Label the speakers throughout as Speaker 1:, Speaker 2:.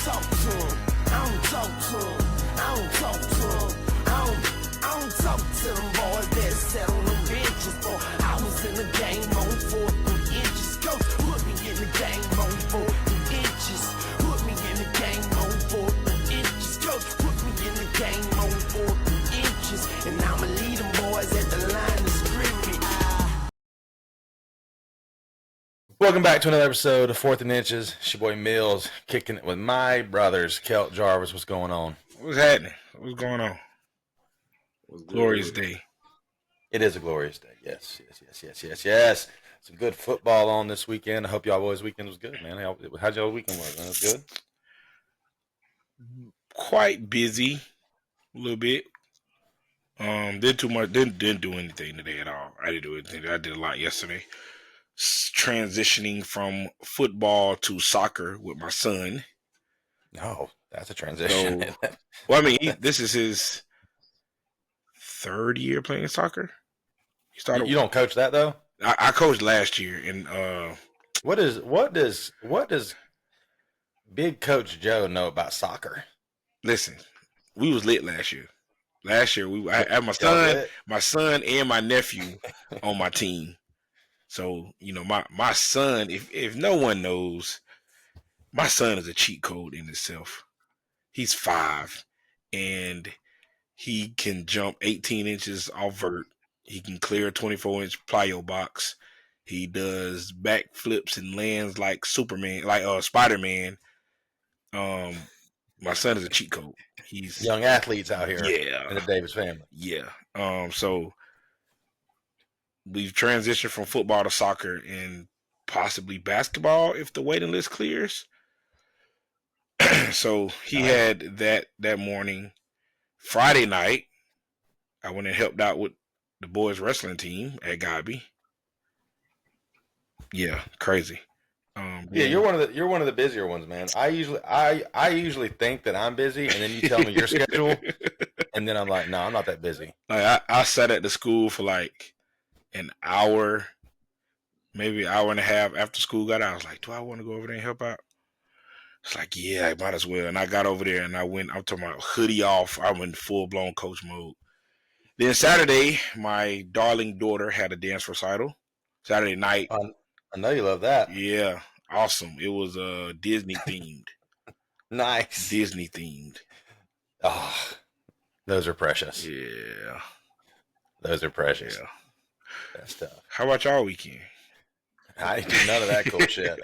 Speaker 1: talk to him. I don't talk to him. I don't talk to him. I don't talk to them boys that sat on the benches. For I was in the game on 4 inches. Coach put me in the game on 4 inches. Put me in the game on 4 inches. Coach put me in the game on 4 inches. And I'ma lead them boys at the line of scrimmage.
Speaker 2: Welcome back to another episode of 4th and Inches. It's your boy Mills, kicking it with my brothers, Kelt, Jarvis. What's going on?
Speaker 3: What's happening? What's going on? Glorious day.
Speaker 2: It is a glorious day. Yes. Some good football on this weekend. I hope y'all boys' weekend was good, man. How'd y'all weekend was, man? It was good?
Speaker 3: Quite busy, a little bit. Didn't too much. Didn't do anything today at all. I didn't do anything. I did a lot yesterday. Transitioning from football to soccer with my son.
Speaker 2: No, that's a transition.
Speaker 3: So, well, I mean, this is his 3rd year playing soccer. He started.
Speaker 2: You don't coach that though?
Speaker 3: I coached last year, and
Speaker 2: what does Big Coach Joe know about soccer?
Speaker 3: Listen, we was lit last year. Last year, I had my son, and my nephew on my team. So, you know, my son, if no one knows, my son is a cheat code in itself. He's 5, and he can jump 18 inches off vert. He can clear a 24-inch plyo box. He does backflips and lands like Superman, like Spider-Man. My son is a cheat code. He's
Speaker 2: young athletes out here,
Speaker 3: in
Speaker 2: the Davis family.
Speaker 3: Yeah. So we've transitioned from football to soccer and possibly basketball if the waiting list clears. So he had that morning. Friday night, I went and helped out with the boys wrestling team at Gobby. Yeah, crazy.
Speaker 2: Yeah, you're one of the busier ones, man. I usually think that I'm busy, and then you tell me your schedule, and then I'm like, no, I'm not that busy.
Speaker 3: Like I sat at the school for like an hour, maybe an hour and a half after school got out. I was like, do I want to go over there and help out? It's like, yeah, I might as well. And I got over there and I'm talking about hoodie off. I'm in full blown coach mode. Then Saturday, my darling daughter had a dance recital. Saturday night.
Speaker 2: I know you love that.
Speaker 3: Yeah, awesome. It was Disney themed.
Speaker 2: Nice.
Speaker 3: Disney themed.
Speaker 2: Oh, those are precious.
Speaker 3: Yeah.
Speaker 2: Those are precious.
Speaker 3: Yeah.
Speaker 2: That's tough.
Speaker 3: How about y'all weekend?
Speaker 2: I didn't do none of that cool shit.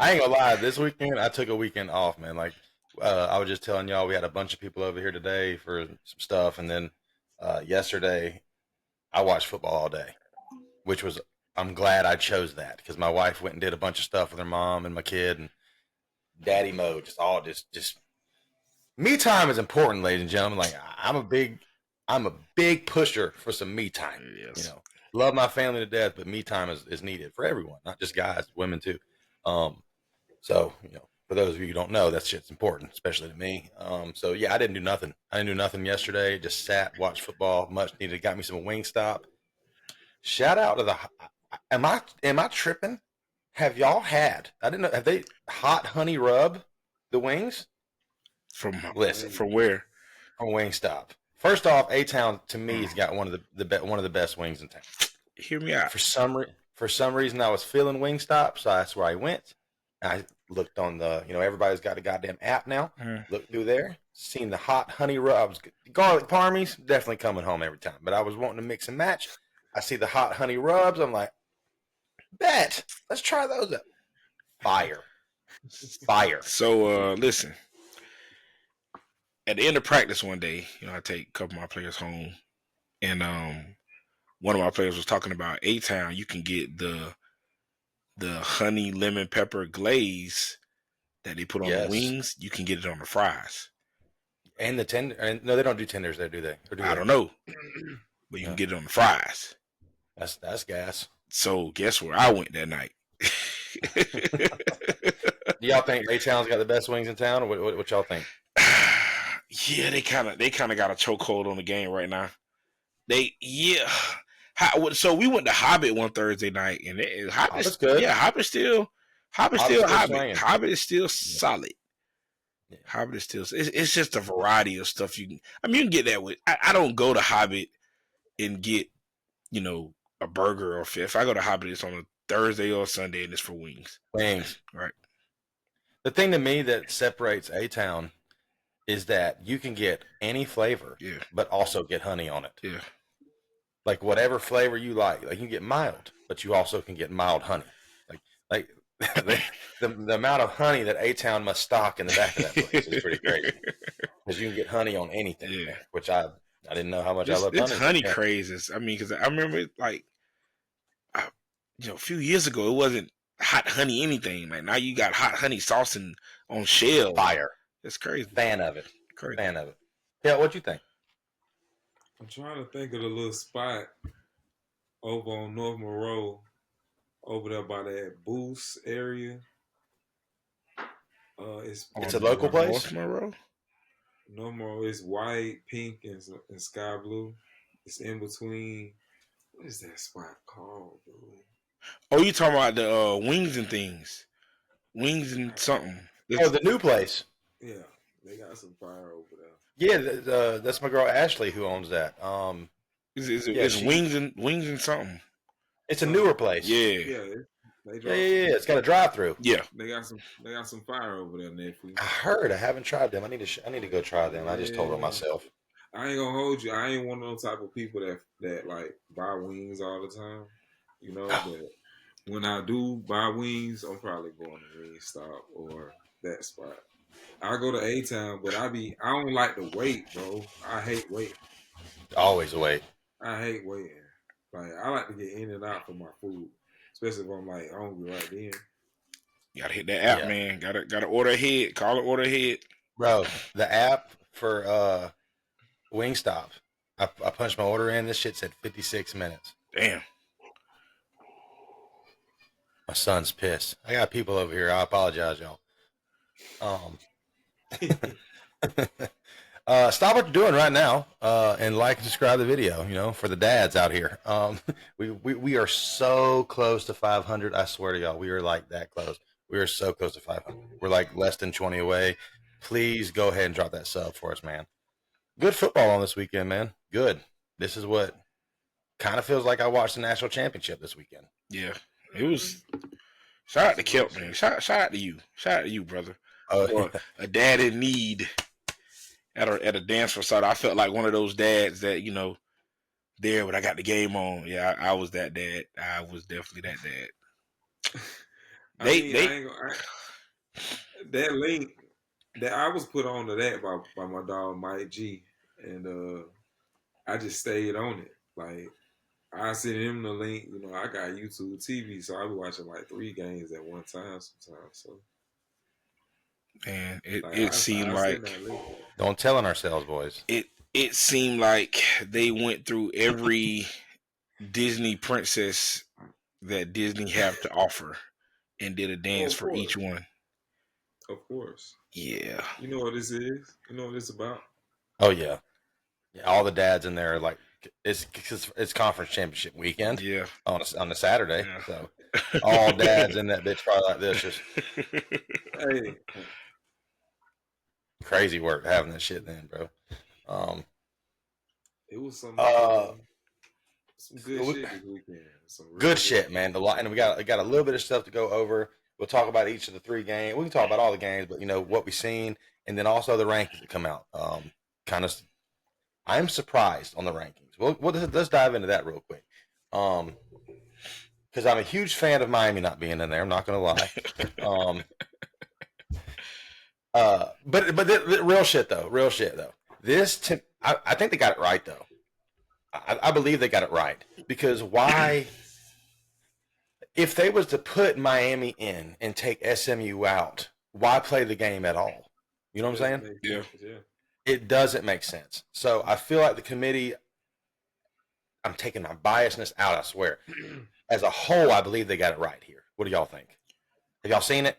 Speaker 2: I ain't gonna lie. This weekend, I took a weekend off, man. Like, I was just telling y'all, we had a bunch of people over here today for some stuff. And then yesterday, I watched football all day, which was, I'm glad I chose that because my wife went and did a bunch of stuff with her mom and my kid and daddy mode. Just me time is important, ladies and gentlemen. Like, I'm a big pusher for some me time.
Speaker 3: Yes.
Speaker 2: You know, love my family to death, but me time is needed for everyone, not just guys, women too. So, you know, for those of you who don't know, that shit's important, especially to me. So yeah, I didn't do nothing. Yesterday. Just sat, watched football. Much needed. Got me some Wingstop. Shout out to the. Am I tripping? Have y'all had? I didn't know. Have they hot honey rub the wings?
Speaker 3: From
Speaker 2: where? From Wingstop. First off, A-Town to me has got one of the best wings in town.
Speaker 3: Hear me out.
Speaker 2: For some reason, I was feeling Wingstop, so that's where I went. I looked on the, everybody's got a goddamn app now. Looked through there, seen the hot honey rubs, garlic parmies, definitely coming home every time. But I was wanting to mix and match. I see the hot honey rubs. I'm like, bet. Let's try those up. Fire.
Speaker 3: So, listen. At the end of practice one day, I take a couple of my players home, and one of my players was talking about A-Town. You can get the honey lemon pepper glaze that they put on the wings. You can get it on the fries.
Speaker 2: And the tender. And no, they don't do tenders there, do they? Or do
Speaker 3: I
Speaker 2: they?
Speaker 3: don't know, but you can get it on the fries.
Speaker 2: That's gas.
Speaker 3: So guess where I went that night?
Speaker 2: Do y'all think A-Town's got the best wings in town, or what y'all think?
Speaker 3: Yeah, they kind of got a chokehold on the game right now. So we went to Hobbit one Thursday night, and Hobbit's
Speaker 2: good.
Speaker 3: Yeah, Hobbit is still Hobbit is still solid. Hobbit is still. It's just a variety of stuff you can. I mean, you can get that with. I don't go to Hobbit and get a burger or if I go to Hobbit, it's on a Thursday or Sunday and it's for wings.
Speaker 2: Wings.
Speaker 3: Right.
Speaker 2: The thing to me that separates A-Town is that you can get any flavor, but also get honey on it.
Speaker 3: Yeah.
Speaker 2: Like whatever flavor you like. Like you can get mild, but you also can get mild honey. Like the amount of honey that A-Town must stock in the back of that place is pretty crazy. Because you can get honey on anything, which I didn't know how much I love honey.
Speaker 3: It's honey crazes. I mean, because I remember like, a few years ago, it wasn't hot honey anything. Like now you got hot honey sauce on shell.
Speaker 2: Fire.
Speaker 3: It's crazy.
Speaker 2: Fan of it.
Speaker 3: Crazy.
Speaker 2: Fan of it. Yeah, what you think?
Speaker 4: I'm trying to think of the little spot over on North Monroe, over there by that Boost area.
Speaker 2: It's a local place?
Speaker 3: North Monroe?
Speaker 4: North Monroe is white, pink, and sky blue. It's in between. What is that spot called, dude?
Speaker 3: Oh, you talking about the wings and things? Wings and something.
Speaker 2: Oh, the new place.
Speaker 4: Yeah, they got some fire over there.
Speaker 2: Yeah, that's my girl Ashley who owns that.
Speaker 3: It's wings and something.
Speaker 2: It's a newer place.
Speaker 3: Yeah.
Speaker 2: Yeah. It's got a drive-through.
Speaker 3: Yeah,
Speaker 4: they got some fire over there, Netflix.
Speaker 2: I heard. I haven't tried them. I need to go try them. I just told them myself.
Speaker 4: I ain't gonna hold you. I ain't one of those type of people that like buy wings all the time. But when I do buy wings, I'm probably going to Wingstop or that spot. I go to A-Town, but I don't like to wait, bro. I hate waiting.
Speaker 2: Always wait.
Speaker 4: I hate waiting. Like I like to get in and out for my food, especially if I'm like hungry right then.
Speaker 3: You gotta hit that app, man. Gotta order ahead. Call it order ahead,
Speaker 2: bro. The app for Wingstop. I punched my order in. This shit said 56 minutes.
Speaker 3: Damn.
Speaker 2: My son's pissed. I got people over here. I apologize, y'all. Stop what you're doing right now and like and subscribe to the video, for the dads out here. We are so close to 500. I swear to y'all, we are like that close. We are so close to 500. We're like less than 20 away. Please go ahead and drop that sub for us, man. Good football on this weekend, man. Good. This is what kind of feels like I watched the national championship this weekend.
Speaker 3: Yeah, it was. Shout out to Kelt, man. Shout out to you. Shout out to you, brother. A dad in need at a dance recital. I felt like one of those dads that there when I got the game on. Yeah, I was that dad. I was definitely that dad.
Speaker 4: That link that I was put on to that by my dog Mike G, and I just stayed on it. Like I sent him the link. I got YouTube TV, so I was watching like 3 games at one time sometimes. So.
Speaker 3: Man, it seemed like
Speaker 2: don't tell on ourselves, boys.
Speaker 3: It seemed like they went through every Disney princess that Disney have to offer and did a dance for each one.
Speaker 4: Of course.
Speaker 3: Yeah. You
Speaker 4: know what this is? You know what it's about?
Speaker 2: Oh yeah. All the dads in there are like it's conference championship weekend.
Speaker 3: Yeah.
Speaker 2: On a Saturday. Yeah. So all dads in that bitch probably like this just
Speaker 4: hey.
Speaker 2: Crazy work having that shit then, bro.
Speaker 4: It was some good shit this weekend.
Speaker 2: Good shit, man. And we got a little bit of stuff to go over. We'll talk about each of the 3 games. We can talk about all the games, but what we've seen, and then also the rankings that come out. I'm surprised on the rankings. Let's dive into that real quick. Because I'm a huge fan of Miami not being in there. I'm not gonna lie. But the real shit though. I think they got it right though. I believe they got it right because why? If they was to put Miami in and take SMU out, why play the game at all? You know what I'm saying?
Speaker 3: Yeah.
Speaker 2: It doesn't make sense. So I feel like the committee. I'm taking my biasness out. I swear. As a whole, I believe they got it right here. What do y'all think? Have y'all seen it?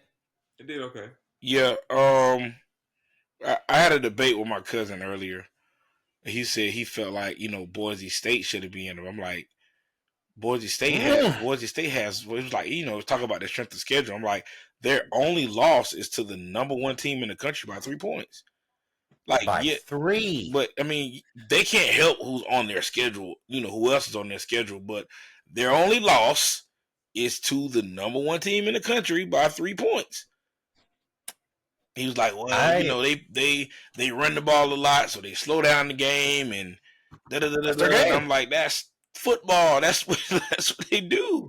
Speaker 4: It did okay.
Speaker 3: Yeah. I had a debate with my cousin earlier. He said he felt like Boise State should have been in them. I'm like, Boise State has. It was like talk about the strength of schedule. I'm like, their only loss is to the number 1 team in the country by 3 points. Like
Speaker 2: by 3.
Speaker 3: But I mean, they can't help who's on their schedule. You know who else is on their schedule, but their only loss is to the number 1 team in the country by 3 points. He was like, well, you know, they run the ball a lot, so they slow down the game and And I'm like, that's football. That's what they do.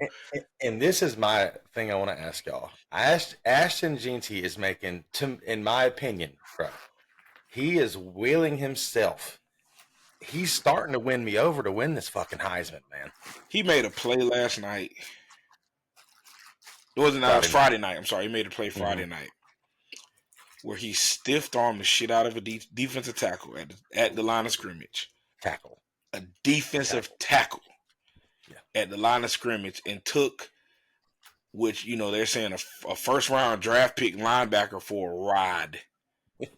Speaker 2: And this is my thing I want to ask y'all. Ashton Jeanty is making, in my opinion, bro, he is wheeling himself. He's starting to win me over to win this fucking Heisman, man.
Speaker 3: He made a play last night. It wasn't Friday night. I'm sorry. He made a play Friday night where he stiff-armed the shit out of a defensive tackle at the line of scrimmage. A defensive tackle at the line of scrimmage and took, which, you know, they're saying a first-round draft pick linebacker for a ride. And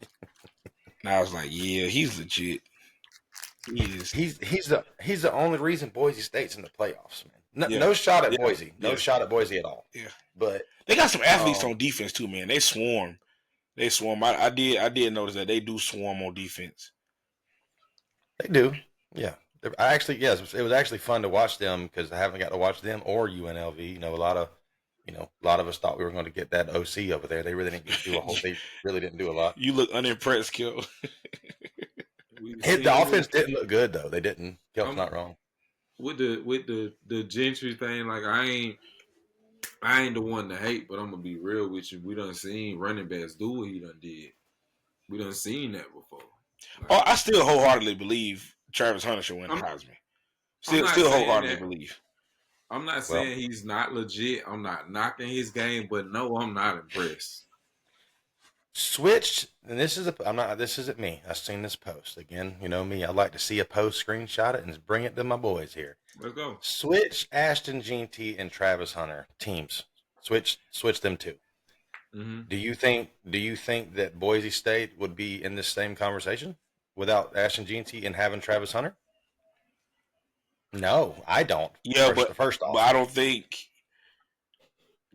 Speaker 3: I was like, yeah, he's legit.
Speaker 2: He's the only reason Boise State's in the playoffs, man. No shot at Boise. No shot at Boise at all.
Speaker 3: Yeah.
Speaker 2: But
Speaker 3: they got some athletes on defense too, man. They swarm. I did notice that they do swarm on defense.
Speaker 2: They do. Yeah. It was actually fun to watch them because I haven't got to watch them or UNLV. You know, a lot of us thought we were going to get that OC over there. They really didn't do a whole. They really didn't do a lot.
Speaker 3: You look unimpressed, Kel.
Speaker 2: The offense didn't look good though. They didn't. Kelt's not wrong.
Speaker 4: With the Gentry thing, like I ain't the one to hate, but I'm gonna be real with you. We done seen running backs do what he done did. We done seen that before. Like,
Speaker 3: I still wholeheartedly believe Travis Hunter should win the Heisman. Still wholeheartedly believe.
Speaker 4: I'm not saying he's not legit. I'm not knocking his game, but no, I'm not impressed.
Speaker 2: Switched, and this isn't me. I've seen this post. Again, you know me, I like to see a post, screenshot it, and bring it to my boys here.
Speaker 4: Let's go.
Speaker 2: Switch Ashton Jeanty and Travis Hunter teams. Switch them two. Mm-hmm. Do you think that Boise State would be in this same conversation without Ashton Jeanty and having Travis Hunter? No, I don't.
Speaker 3: Yeah, first off, but I don't think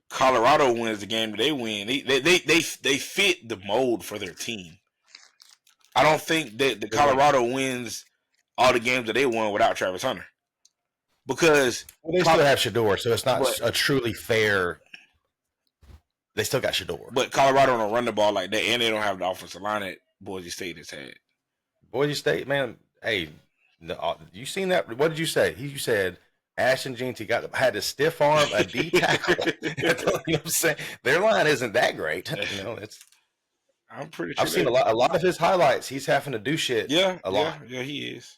Speaker 3: Colorado wins the game that they win. They fit the mold for their team. I don't think that the Colorado wins all the games that they won without Travis Hunter. Because
Speaker 2: they still have Shador, so it's not a truly fair. They still got Shador.
Speaker 3: But Colorado don't run the ball like that, and they don't have the offensive line that Boise State has had.
Speaker 2: Boise State, man, hey, you seen that? What did you say? You said Ashton Jeanty had to stiff arm a D tackle. You know what I'm saying? Their line isn't that great. You know,
Speaker 3: I'm pretty sure
Speaker 2: I've seen a lot of his highlights. He's having to do shit.
Speaker 3: A lot. Yeah, he is.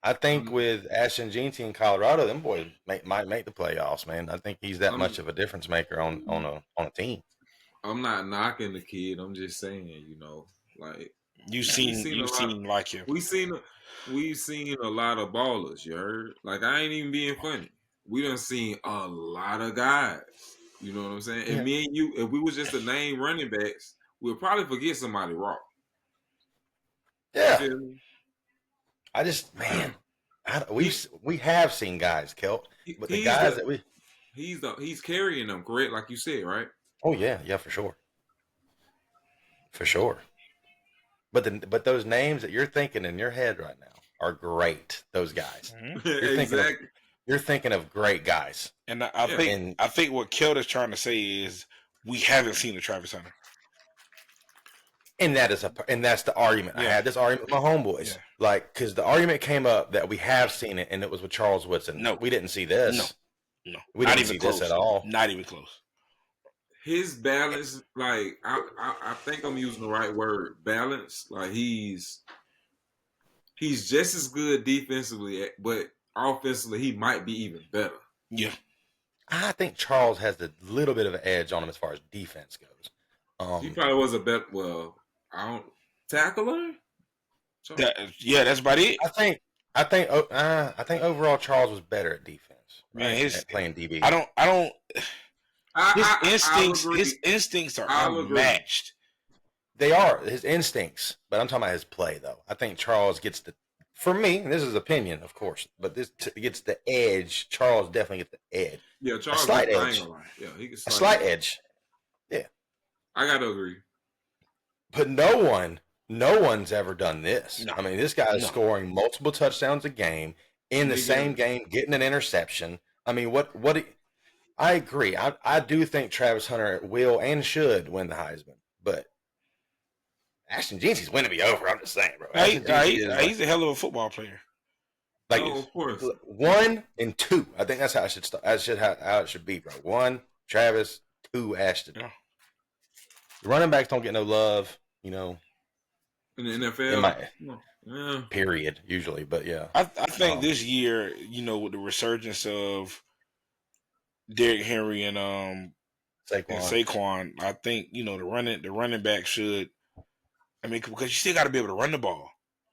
Speaker 2: I think with Ashton Jeanty in Colorado, them boys might make the playoffs, man. I think he's that much of a difference maker on a team.
Speaker 4: I'm not knocking the kid. I'm just saying, you know, like
Speaker 3: you've seen like him.
Speaker 4: We've seen a lot of ballers. You heard? Like I ain't even being funny. We done seen a lot of guys. You know what I'm saying? And me and you, if we was just to name running backs, we'll probably forget somebody raw.
Speaker 2: Yeah. We have seen guys, Kelt, but the guys that
Speaker 4: he's carrying them, correct? Like you said, right?
Speaker 2: Oh yeah, for sure. But those names that you're thinking in your head right now are great. Those guys, you're thinking of great guys.
Speaker 3: And I think what Kelt is trying to say is we haven't seen the Travis Hunter.
Speaker 2: And that's the argument. I had this argument with my homeboys. Yeah. Like, because the argument came up that we have seen it, and it was with Charles Woodson.
Speaker 3: No,
Speaker 2: we didn't see this.
Speaker 3: No,
Speaker 2: we didn't see this at all.
Speaker 3: Not even close.
Speaker 4: His balance, like I think I'm using the right word, balance. Like he's just as good defensively, but offensively he might be even better.
Speaker 3: Yeah,
Speaker 2: I think Charles has a little bit of an edge on him as far as defense goes.
Speaker 4: He probably was a better. Well, I don't tackler.
Speaker 3: That's about it.
Speaker 2: I think overall Charles was better at defense.
Speaker 3: Man,
Speaker 2: at playing DB.
Speaker 3: I don't. His instincts are unmatched.
Speaker 2: They are his instincts, but I'm talking about his play though. I think Charles gets the for me, this is opinion, of course, but this gets the edge. Charles definitely gets the edge.
Speaker 4: Yeah, Charles.
Speaker 2: A slight
Speaker 4: I
Speaker 2: edge.
Speaker 4: ain't gonna lie. Yeah, he can
Speaker 2: A slight edge. Yeah.
Speaker 4: I gotta agree.
Speaker 2: But no one's ever done this.
Speaker 3: No.
Speaker 2: I mean, this guy is scoring multiple touchdowns a game in the same game, getting an interception. I mean, I agree. I do think Travis Hunter will and should win the Heisman, but Ashton Jeansy's winning me over. I'm just saying, bro.
Speaker 3: He's a hell of a football player.
Speaker 2: Like,
Speaker 4: of course.
Speaker 2: 1 and 2. I think that's how it should start. How it should be, bro. 1, Travis. 2, Ashton.
Speaker 3: Yeah.
Speaker 2: The running backs don't get no love, you know.
Speaker 4: In the NFL,
Speaker 2: period, usually. But yeah,
Speaker 3: I think this year, you know, with the resurgence of Derrick Henry and Saquon, I think, you know, the running back should. I mean, because you still got to be able to run the ball.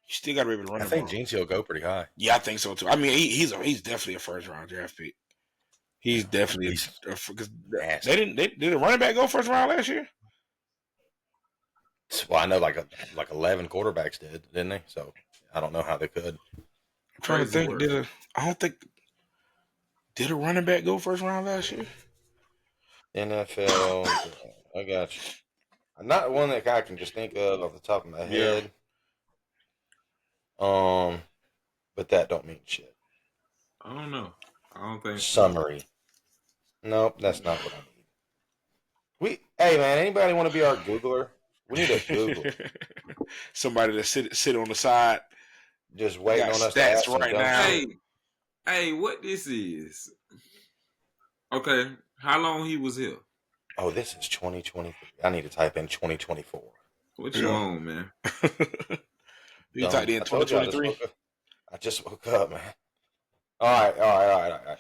Speaker 3: You still got to be able to run the ball.
Speaker 2: I think Jeancy will go pretty high.
Speaker 3: Yeah, I think so too. I mean, he's definitely a first round draft pick. He's definitely because did a running back go first round last year?
Speaker 2: Well, I know like 11 quarterbacks didn't they? So I don't know how they could.
Speaker 3: I'm trying to think. Did a running back go first round last year?
Speaker 2: NFL, I got you. Not one that I can just think of off the top of my head. But that don't mean shit.
Speaker 4: I don't know. I don't think
Speaker 2: summary. Nope, that's not what I need. Hey man, anybody want to be our Googler? We need a Google.
Speaker 3: Somebody to sit on the side,
Speaker 2: just waiting on us.
Speaker 3: Stats right now.
Speaker 4: Hey, what this is? Okay, how long he was here?
Speaker 2: Oh, this is 2023. I need to type in 2024.
Speaker 4: What you on, man?
Speaker 3: You typed in 2023.
Speaker 2: I just woke up, man. All right.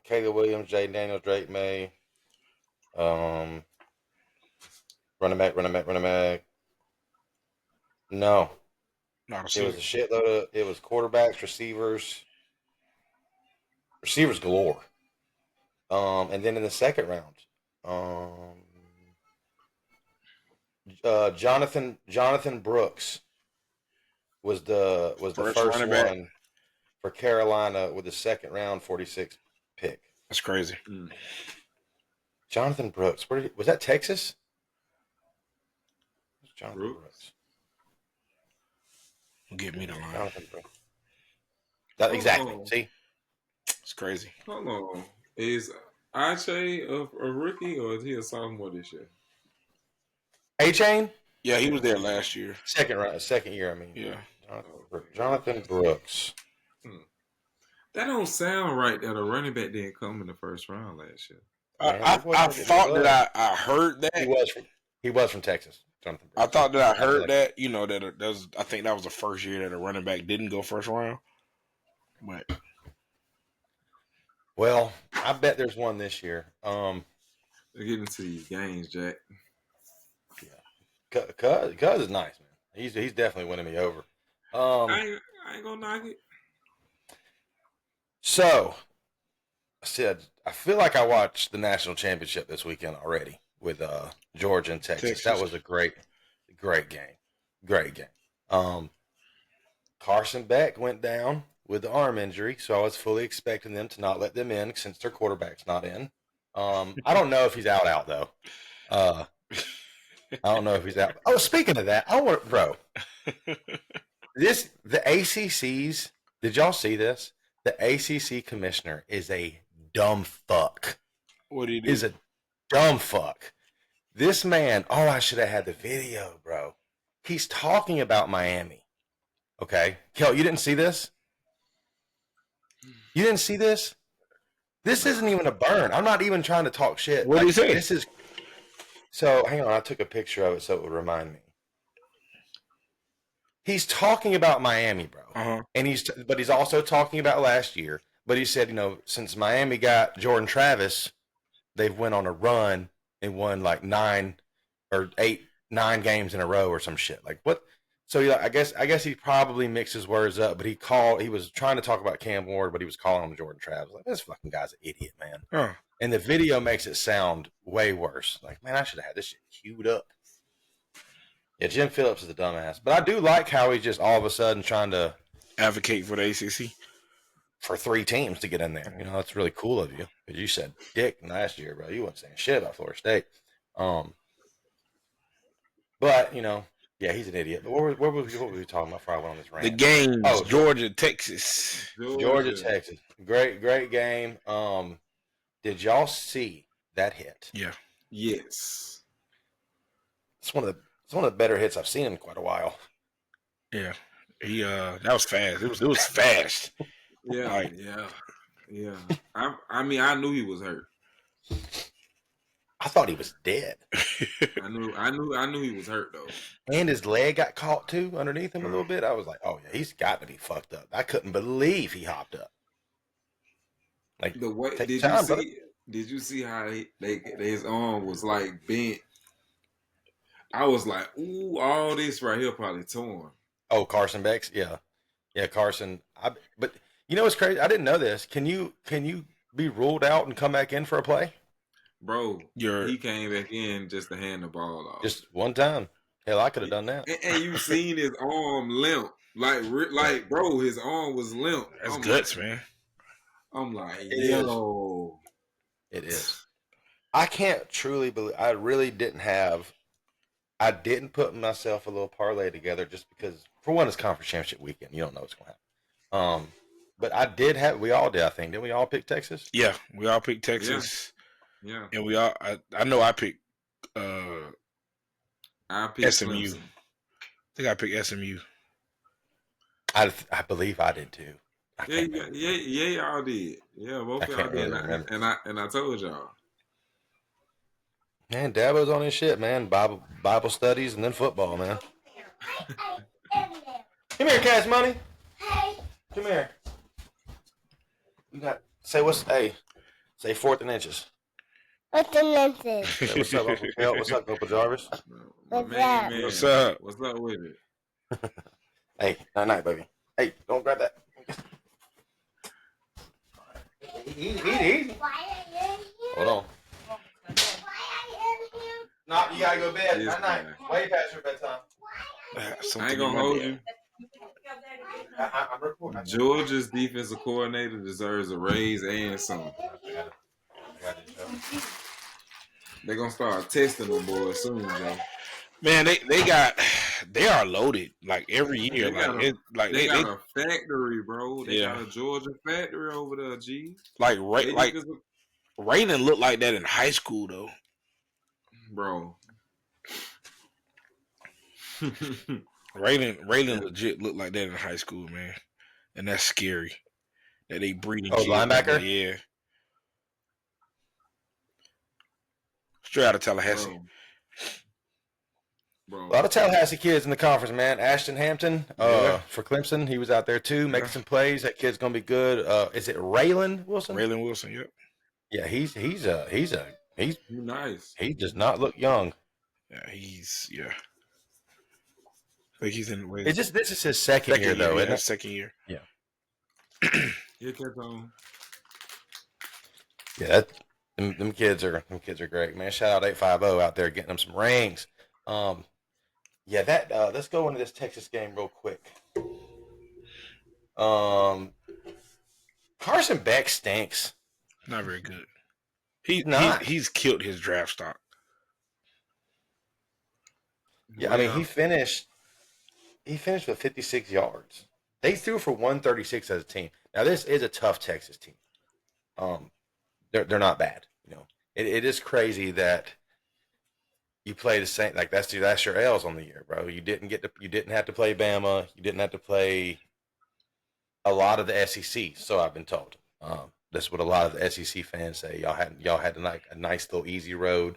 Speaker 2: Caleb Williams, Jaden Daniels, Drake May. Running back. No.
Speaker 3: Not
Speaker 2: it was a shitload of. It was quarterbacks, receivers galore. And then in the second round, Jonathan Brooks was the first one for Carolina with the second round 46 pick.
Speaker 3: That's crazy.
Speaker 2: Jonathan Brooks, was that Texas? Jonathan Brooks.
Speaker 3: Give me the line.
Speaker 2: Jonathan Brooks. Exactly. See,
Speaker 3: it's crazy.
Speaker 4: Hold on. Is Ache a rookie or is he a sophomore this year?
Speaker 2: A-Chain?
Speaker 3: Yeah, he was there last year.
Speaker 2: Second year. I mean,
Speaker 3: yeah.
Speaker 2: Jonathan Brooks.
Speaker 4: That don't sound right. That a running back didn't come in the first round last year.
Speaker 3: I thought that I heard that
Speaker 2: he was from Texas. Jonathan Brooks.
Speaker 3: I thought that I heard that. You know that I think that was the first year that a running back didn't go first round. But
Speaker 2: well, I bet there's one this year.
Speaker 4: They're getting into these games, Jack.
Speaker 2: Yeah, Cuz is nice, man. He's definitely winning me over.
Speaker 4: I ain't gonna knock it.
Speaker 2: So, I said I feel like I watched the national championship this weekend already with Georgia and Texas. That was a great game. Great game. Carson Beck went down with the arm injury, so I was fully expecting them to not let them in since their quarterback's not in. I don't know if he's out though. I don't know if he's out. Oh, speaking of that, the ACC's. Did y'all see this? The ACC commissioner is a dumb fuck.
Speaker 3: What did he do?
Speaker 2: Is a dumb fuck. This man. Oh, I should have had the video, bro. He's talking about Miami. Okay, Kelt, you didn't see this? You didn't see this? This isn't even a burn. I'm not even trying to talk shit.
Speaker 3: What did he say?
Speaker 2: This is. So hang on, I took a picture of it so it would remind me. He's talking about Miami, bro, and he's also talking about last year. But he said, since Miami got Jordan Travis, they've went on a run and won like 9 games in a row or some shit. Like what? So I guess he probably mixed his words up. But he was trying to talk about Cam Ward, but he was calling him Jordan Travis. Like this fucking guy's an idiot, man. And the video makes it sound way worse. Like, man, I should have had this shit queued up. Yeah, Jim Phillips is a dumbass. But I do like how he's just all of a sudden trying to
Speaker 3: advocate for the ACC
Speaker 2: for 3 teams to get in there. You know, that's really cool of you because you said dick last year, bro. You wasn't saying shit about Florida State. But you know, yeah, he's an idiot. But what were we talking about before I went on this rant?
Speaker 3: The games, Georgia, Texas.
Speaker 2: Georgia, Texas. Great game. Did y'all see that hit?
Speaker 3: Yeah.
Speaker 4: Yes.
Speaker 2: It's one of the better hits I've seen in quite a while.
Speaker 3: Yeah. He that was fast. It was fast.
Speaker 4: Yeah, yeah. I mean, I knew he was hurt.
Speaker 2: I thought he was dead.
Speaker 4: I knew he was hurt though.
Speaker 2: And his leg got caught too underneath him a little bit. I was like, oh yeah, he's got to be fucked up. I couldn't believe he hopped up. Like
Speaker 4: The way did you see how his arm was like bent? I was like, ooh, all this right here probably torn.
Speaker 2: Oh, Carson Beck's, yeah, Carson. But you know what's crazy? I didn't know this. Can you be ruled out and come back in for a play?
Speaker 4: Bro, he came back in just to hand the ball off.
Speaker 2: Just one time. Hell, I could have done that.
Speaker 4: And you seen his arm limp, like bro, his arm was limp.
Speaker 3: That's guts, man.
Speaker 4: I'm like, yo,
Speaker 2: it is. I can't truly believe. I didn't put myself a little parlay together just because, for one, it's conference championship weekend. You don't know what's going to happen. But I did have. We all did. I think. Didn't we all pick Texas?
Speaker 3: Yeah, we all picked Texas.
Speaker 4: Yeah.
Speaker 3: And we all. I know I picked.
Speaker 4: I picked
Speaker 3: SMU.
Speaker 4: Clemson.
Speaker 3: I think I picked SMU.
Speaker 2: I believe I did too.
Speaker 4: Yeah, y'all did. Yeah, both of y'all did. And I told y'all.
Speaker 2: Man, Dabo's on his shit, man. Bible studies and then football, man. Come here, Cash Money. Hey. Come here. You got say 4th and inches.
Speaker 5: What's in inches?
Speaker 2: Hey, what's up, Uncle Kelt? What's up, Uncle Jarvis?
Speaker 4: Man.
Speaker 3: What's up?
Speaker 4: What's up with it?
Speaker 2: Hey, night, baby. Hey, don't grab that. Easy. Hold on. No, you gotta go to bed. Night. Way past your bedtime.
Speaker 4: I ain't gonna hold you.
Speaker 2: I'm recording.
Speaker 4: Georgia's defensive coordinator deserves a raise and some. They're gonna start testing them boys soon, Joe.
Speaker 3: Man, they are loaded like every year.
Speaker 4: They got a factory, bro. They got a Georgia factory over there, G.
Speaker 3: Raylan looked like that in high school though.
Speaker 4: Bro.
Speaker 3: Raylan legit looked like that in high school, man. And that's scary. That they breeding kids.
Speaker 2: Linebacker?
Speaker 3: Yeah. Straight out of Tallahassee.
Speaker 4: Bro.
Speaker 2: A lot of Tallahassee kids in the conference, man. Ashton Hampton for Clemson, he was out there too, making some plays. That kid's gonna be good. Is it Raylan Wilson?
Speaker 3: Raylan Wilson, yep.
Speaker 2: Yeah, he's
Speaker 4: nice.
Speaker 2: He does not look young.
Speaker 3: Yeah, I think he's in.
Speaker 2: This is his second year though, isn't it?
Speaker 3: Second year.
Speaker 2: Yeah.
Speaker 4: Here comes on.
Speaker 2: Yeah, them kids are great, man. Shout out 850 out there getting them some rings. Let's go into this Texas game real quick. Carson Beck stinks.
Speaker 3: Not very good. He's killed his draft stock.
Speaker 2: Yeah, I mean he finished with 56 yards. They threw for 136 as a team. Now this is a tough Texas team. They're not bad. You know, it is crazy that you play the same. Like that's your L's on the year, bro. You didn't have to play Bama. You didn't have to play a lot of the SEC. So I've been told. That's what a lot of the SEC fans say. Y'all had a nice little easy road.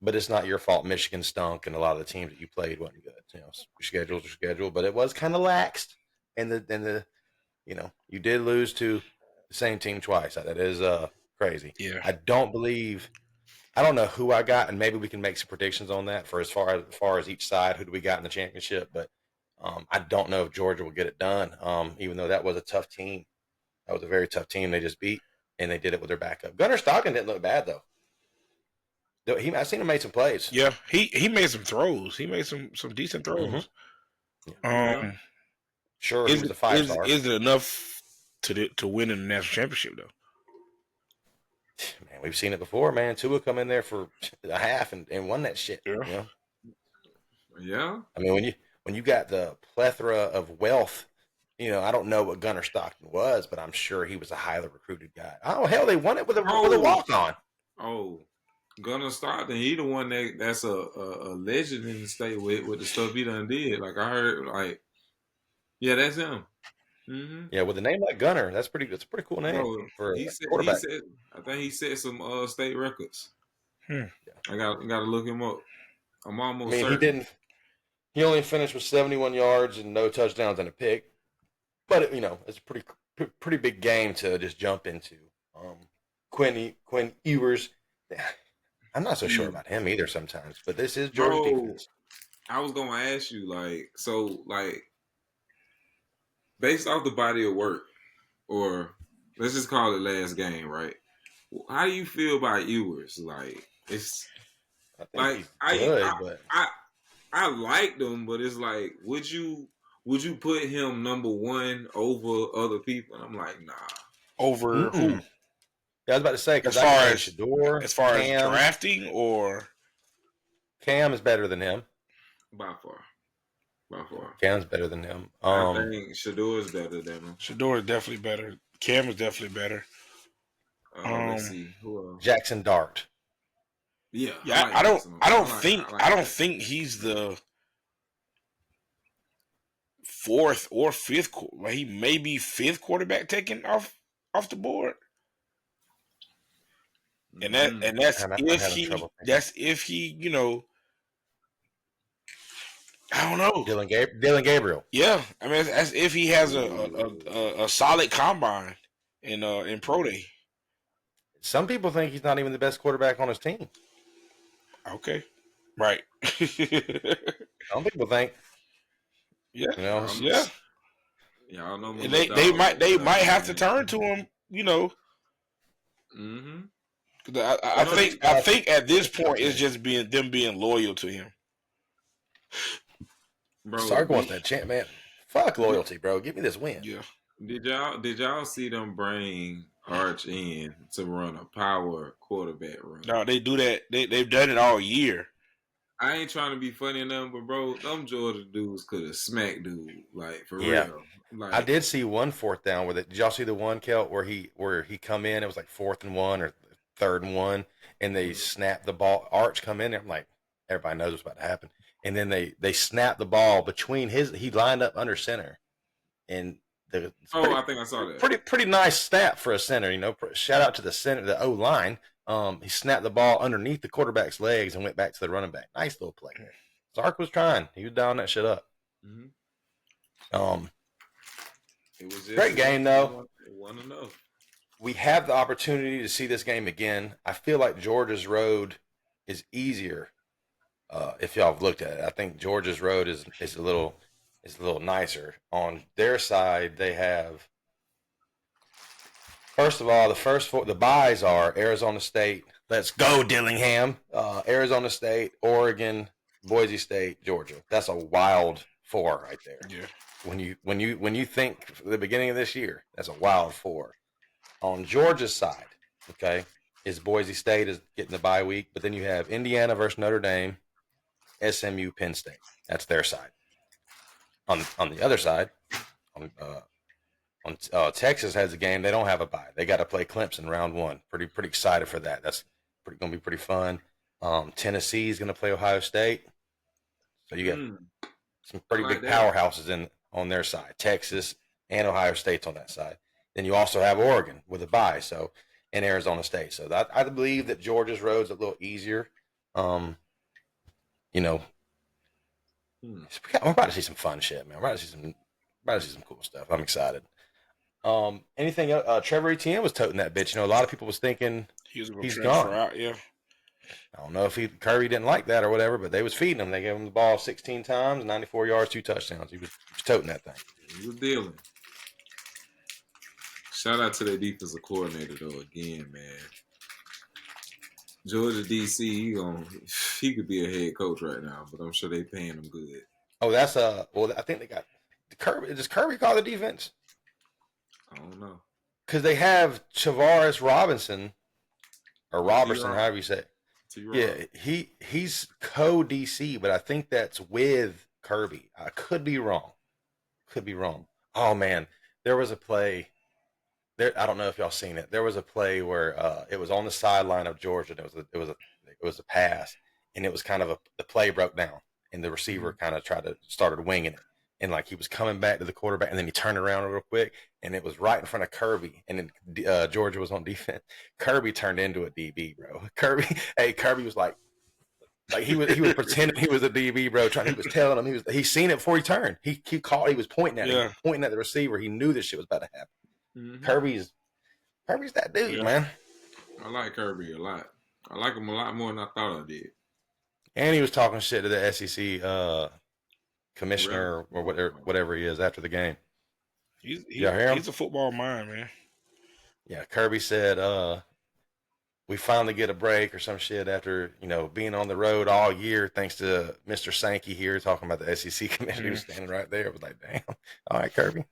Speaker 2: But it's not your fault. Michigan stunk, and a lot of the teams that you played wasn't good. You know, your schedule's your schedule, but it was kind of laxed. And you did lose to the same team twice. That is crazy.
Speaker 3: Yeah.
Speaker 2: I don't know who I got, and maybe we can make some predictions on that for as far as each side. Who do we got in the championship? But I don't know if Georgia will get it done. Even though that was a tough team, that was a very tough team. They just beat, and they did it with their backup. Gunnar Stockton didn't look bad though. I seen him make some plays.
Speaker 3: Yeah, he made some throws. He made some decent throws.
Speaker 2: Mm-hmm. Sure, he was a 5-star.
Speaker 3: Is it enough to win in the national championship though?
Speaker 2: Man, we've seen it before, man. Tua come in there for a half and won that shit.
Speaker 3: Yeah.
Speaker 2: You know?
Speaker 4: Yeah.
Speaker 2: I mean, when you got the plethora of wealth, you know, I don't know what Gunnar Stockton was, but I'm sure he was a highly recruited guy. Oh hell, they won it with a walk on.
Speaker 4: Oh, Gunnar Stockton, he the one that's a legend in the state with the stuff he done did. Like I heard, like yeah, that's him. Mm-hmm.
Speaker 2: Yeah, with a name like Gunnar, that's a pretty cool name for a quarterback.
Speaker 4: I think he set some state records.
Speaker 3: Yeah.
Speaker 4: I got to look him up. I'm almost certain.
Speaker 2: He didn't. He only finished with 71 yards and no touchdowns and a pick. But it's a pretty big game to just jump into. Quinn Ewers, I'm not so sure about him either sometimes. But this is Georgia defense.
Speaker 4: I was gonna ask you, based off the body of work, or let's just call it last game, right? How do you feel about Ewers? Like it's like I liked him, but it's like, would you put him number one over other people? And I'm like, nah.
Speaker 3: Over who?
Speaker 2: Yeah, I was about to say,
Speaker 3: as far as drafting, or
Speaker 2: Cam is better than him.
Speaker 4: By far.
Speaker 2: Cam's better than him.
Speaker 4: I think Shador is better than him.
Speaker 3: Shador is definitely better. Cam is definitely better.
Speaker 4: Let's see. Who else?
Speaker 2: Jackson Dart.
Speaker 4: Yeah.
Speaker 3: I don't think he's the fourth or fifth. He may be fifth quarterback taken off the board. And that's if he I don't know.
Speaker 2: Dylan Gabriel.
Speaker 3: Yeah, I mean that's if he has a solid combine in pro day.
Speaker 2: Some people think he's not even the best quarterback on his team.
Speaker 3: Okay, right.
Speaker 2: Some people think.
Speaker 3: Yeah,
Speaker 4: yeah. Y'all know.
Speaker 3: And they might have to turn to him.
Speaker 4: Mm-hmm.
Speaker 3: I think at this point it's just them being loyal to him.
Speaker 4: Bro,
Speaker 2: Sark wants that champ, man. Fuck loyalty, bro. Give me this win.
Speaker 3: Yeah.
Speaker 4: Did y'all see them bring Arch in to run a power quarterback run?
Speaker 3: No, they do that. They've done it all year.
Speaker 4: I ain't trying to be funny or nothing, but bro, them Georgia dudes could have smacked dude, like for real. Like,
Speaker 2: I did see one fourth down with it. Did y'all see the one, Kelt, where he come in? It was like 4th and 1 or 3rd and 1, and they snapped the ball. Arch come in there. I'm like, everybody knows what's about to happen. And then they snapped the ball between he lined up under center, and
Speaker 4: I think I saw that.
Speaker 2: Pretty nice snap for a center. Shout out to the center, the O line. He snapped the ball underneath the quarterback's legs and went back to the running back. Nice little play. Sark was trying. He was dialing that shit up.
Speaker 4: Mm-hmm. It was just
Speaker 2: great game though.
Speaker 4: One enough.
Speaker 2: We have the opportunity to see this game again. I feel like Georgia's road is easier. If y'all have looked at it, I think Georgia's road is a little nicer. On their side, they have, first of all, the byes are Arizona State. Let's go, Dillingham. Arizona State, Oregon, Boise State, Georgia. That's a wild 4 right there.
Speaker 3: Yeah.
Speaker 2: When you think the beginning of this year, that's a wild 4. On Georgia's side, okay, is Boise State is getting the bye week, but then you have Indiana versus Notre Dame, SMU, Penn State. That's their side. On the other side, Texas has a game. They don't have a bye. They got to play Clemson round 1. Pretty excited for that. That's going to be pretty fun. Tennessee is going to play Ohio State. So you got some pretty big powerhouses on their side. Texas and Ohio State's on that side. Then you also have Oregon with a bye, and Arizona State. So I believe that Georgia's road's a little easier. We're about to see some fun shit, man. We're about to see some cool stuff. I'm excited. Anything else? Trevor Etienne was toting that bitch. A lot of people was thinking he's gone.
Speaker 3: Out, yeah.
Speaker 2: I don't know if Kirby didn't like that or whatever, but they was feeding him. They gave him the ball 16 times, 94 yards, 2 touchdowns. He was toting that thing.
Speaker 4: He was dealing. Shout out to their defensive coordinator though. Again, man. Georgia DC, he could be a head coach right now, but I'm sure they paying him good.
Speaker 2: Oh, that's I think they got Does Kirby call the defense?
Speaker 4: I don't know.
Speaker 2: Because they have Chavaris Robinson or Robertson,
Speaker 4: T-Rob.
Speaker 2: however you say it.
Speaker 4: T-Rob.
Speaker 2: Yeah, he's co-DC, but I think that's with Kirby. I could be wrong. Oh man, there was a play. There, I don't know if y'all seen it. There was a play where it was on the sideline of Georgia. And it was a pass, and it was kind of the play broke down, and the receiver kind of started winging it, and like he was coming back to the quarterback, and then he turned around real quick, and it was right in front of Kirby, and then Georgia was on defense. Kirby turned into a DB, bro. Kirby was like he was pretending he was a DB, bro. He was telling him he seen it before he turned. He was pointing at him, pointing at the receiver. He knew this shit was about to happen. Mm-hmm. Kirby's that dude, man.
Speaker 4: I like Kirby a lot. I like him a lot more than I thought I did.
Speaker 2: And he was talking shit to the SEC commissioner or whatever he is after the game.
Speaker 3: He's a football mind, man.
Speaker 2: Yeah, Kirby said we finally get a break or some shit after, being on the road all year thanks to Mr. Sankey here talking about the SEC commissioner who's standing right there. I was like, damn. All right, Kirby.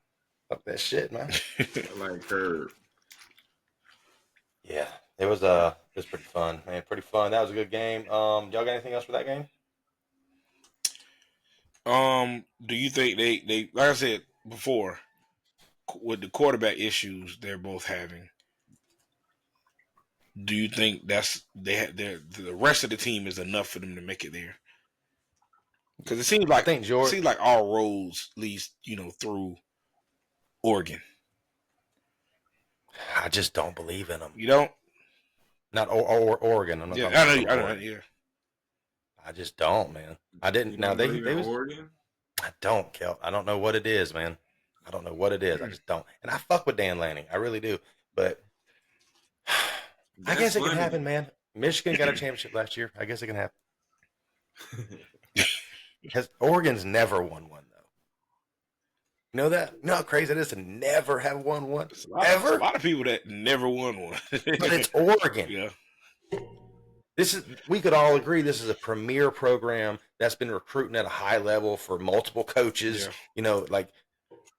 Speaker 2: Fuck that shit, man.
Speaker 4: I like Kirby.
Speaker 2: Yeah, it was pretty fun, man. Pretty fun. That was a good game. Y'all got anything else for that game?
Speaker 3: Do you think they like I said before, with the quarterback issues they're both having, do you think the rest of the team is enough for them to make it there? Because it seems like all roads leads through Oregon.
Speaker 2: I just don't believe in them.
Speaker 3: You don't?
Speaker 2: Not Oregon. I'm not
Speaker 3: I know. Yeah.
Speaker 2: I just don't, man. I didn't. Now they was
Speaker 4: Oregon.
Speaker 2: I don't, Kelt. I don't know what it is, man. I don't know what it is. I just don't. And I fuck with Dan Lanning. I really do. But I guess it can happen, man. Michigan got a championship last year. I guess it can happen. Oregon's never won one, though. You know that? You know how crazy it is to never have won one?
Speaker 3: Ever? A lot of people that never won one.
Speaker 2: But it's Oregon.
Speaker 3: Yeah.
Speaker 2: We could all agree this is a premier program that's been recruiting at a high level for multiple coaches. Yeah.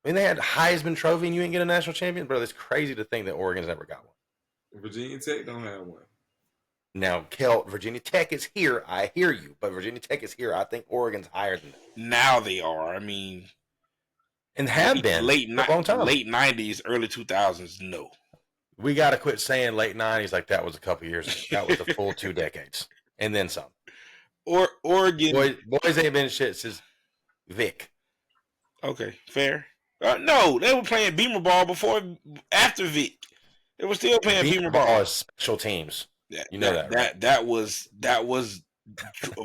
Speaker 2: They had Heisman Trophy and you ain't get a national champion, bro. It's crazy to think that Oregon's never got one.
Speaker 4: Virginia Tech don't have one.
Speaker 2: Now, Kelt, Virginia Tech is here. I hear you, but Virginia Tech is here. I think Oregon's higher than that.
Speaker 3: Now they are. I mean,
Speaker 2: and have been
Speaker 3: late
Speaker 2: for a long time.
Speaker 3: Late 90s, early 2000s. No.
Speaker 2: We got to quit saying late 90s like that was a couple years ago. That was the full 2 decades. And then some.
Speaker 3: Oregon.
Speaker 2: Boys ain't been shit since Vic.
Speaker 3: Okay, fair. No, they were playing Beamer ball after Vic. They were still playing Beamer ball.
Speaker 2: Is special teams.
Speaker 3: Yeah,
Speaker 2: you know that, right?
Speaker 3: That was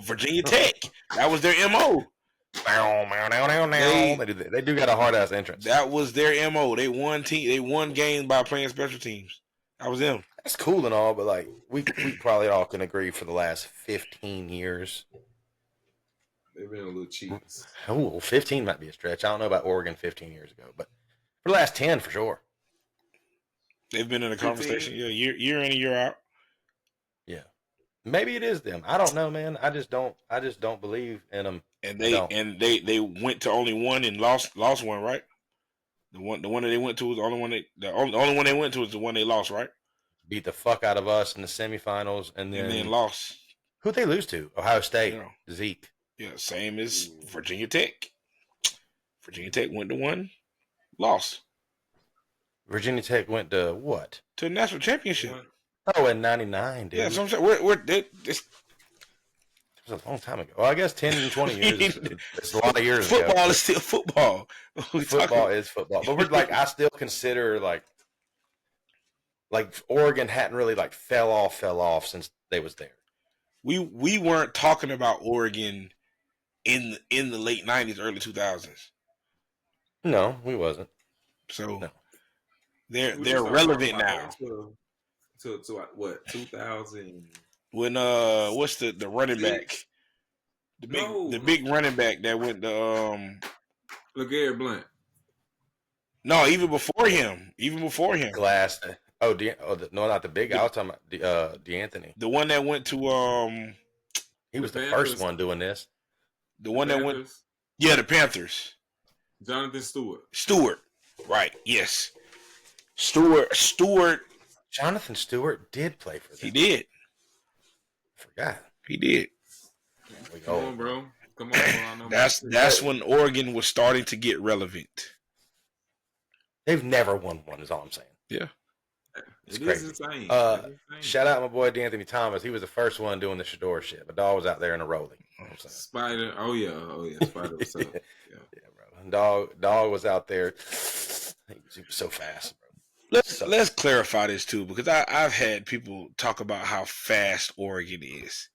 Speaker 3: Virginia Tech. That was their MO.
Speaker 2: They do got a hard ass entrance.
Speaker 3: That was their MO. They won games by playing special teams. That was them.
Speaker 2: That's cool and all, but we probably all can agree for the last 15 years.
Speaker 4: They've been a little cheats.
Speaker 2: Oh, 15 might be a stretch. I don't know about Oregon 15 years ago, but for the last 10 for sure.
Speaker 3: They've been in a conversation, year in and year out.
Speaker 2: Yeah, maybe it is them. I don't know, man. I just don't believe in them.
Speaker 3: And they went to only one and lost one, right? The one that they went to was the only one the only one they went to was the one they lost, right?
Speaker 2: Beat the fuck out of us in the semifinals and then
Speaker 3: lost.
Speaker 2: Who'd they lose to? Ohio State. Zeke.
Speaker 3: Yeah, same as Virginia Tech. Virginia Tech went to one, lost.
Speaker 2: Virginia Tech went to what?
Speaker 3: To a national championship.
Speaker 2: Oh, in '99, dude.
Speaker 3: Yeah, so I'm saying
Speaker 2: it was a long time ago. Well, I guess 10 and 20 years. It's a lot of years
Speaker 3: football
Speaker 2: ago.
Speaker 3: Football is still football.
Speaker 2: Football is football. But I still consider Oregon hadn't really fell off since they was there.
Speaker 3: We weren't talking about Oregon in the late 90s, early 2000s.
Speaker 2: No, we wasn't.
Speaker 3: So no. They're relevant now.
Speaker 4: To what, 2000?
Speaker 3: When what's the running back? The big running back that went to
Speaker 4: LeGarrette Blount.
Speaker 3: No, even before him.
Speaker 2: Glass. No, not the big. I was talking about DeAnthony.
Speaker 3: The one that went to
Speaker 2: he was the first one doing this.
Speaker 3: The one that went. Yeah, the Panthers.
Speaker 4: Jonathan Stewart.
Speaker 3: Stewart. Right. Yes. Stewart.
Speaker 2: Jonathan Stewart did play for them.
Speaker 3: He did.
Speaker 2: Forgot.
Speaker 3: He did.
Speaker 4: Come on, bro. Come on, bro. I know
Speaker 3: That's when Oregon was starting to get relevant.
Speaker 2: They've never won one, is all I'm saying.
Speaker 3: Yeah.
Speaker 2: It's
Speaker 4: It
Speaker 2: crazy.
Speaker 4: is insane.
Speaker 2: Shout out my boy D'Anthony Thomas. He was the first one doing the Shador shit. My dog was out there in a rolling. You know what I'm saying?
Speaker 4: Spider. Oh yeah. Spider was up. Yeah,
Speaker 2: bro. Dog was out there. He was so fast, bro.
Speaker 3: Let's clarify this too, because I've had people talk about how fast Oregon is,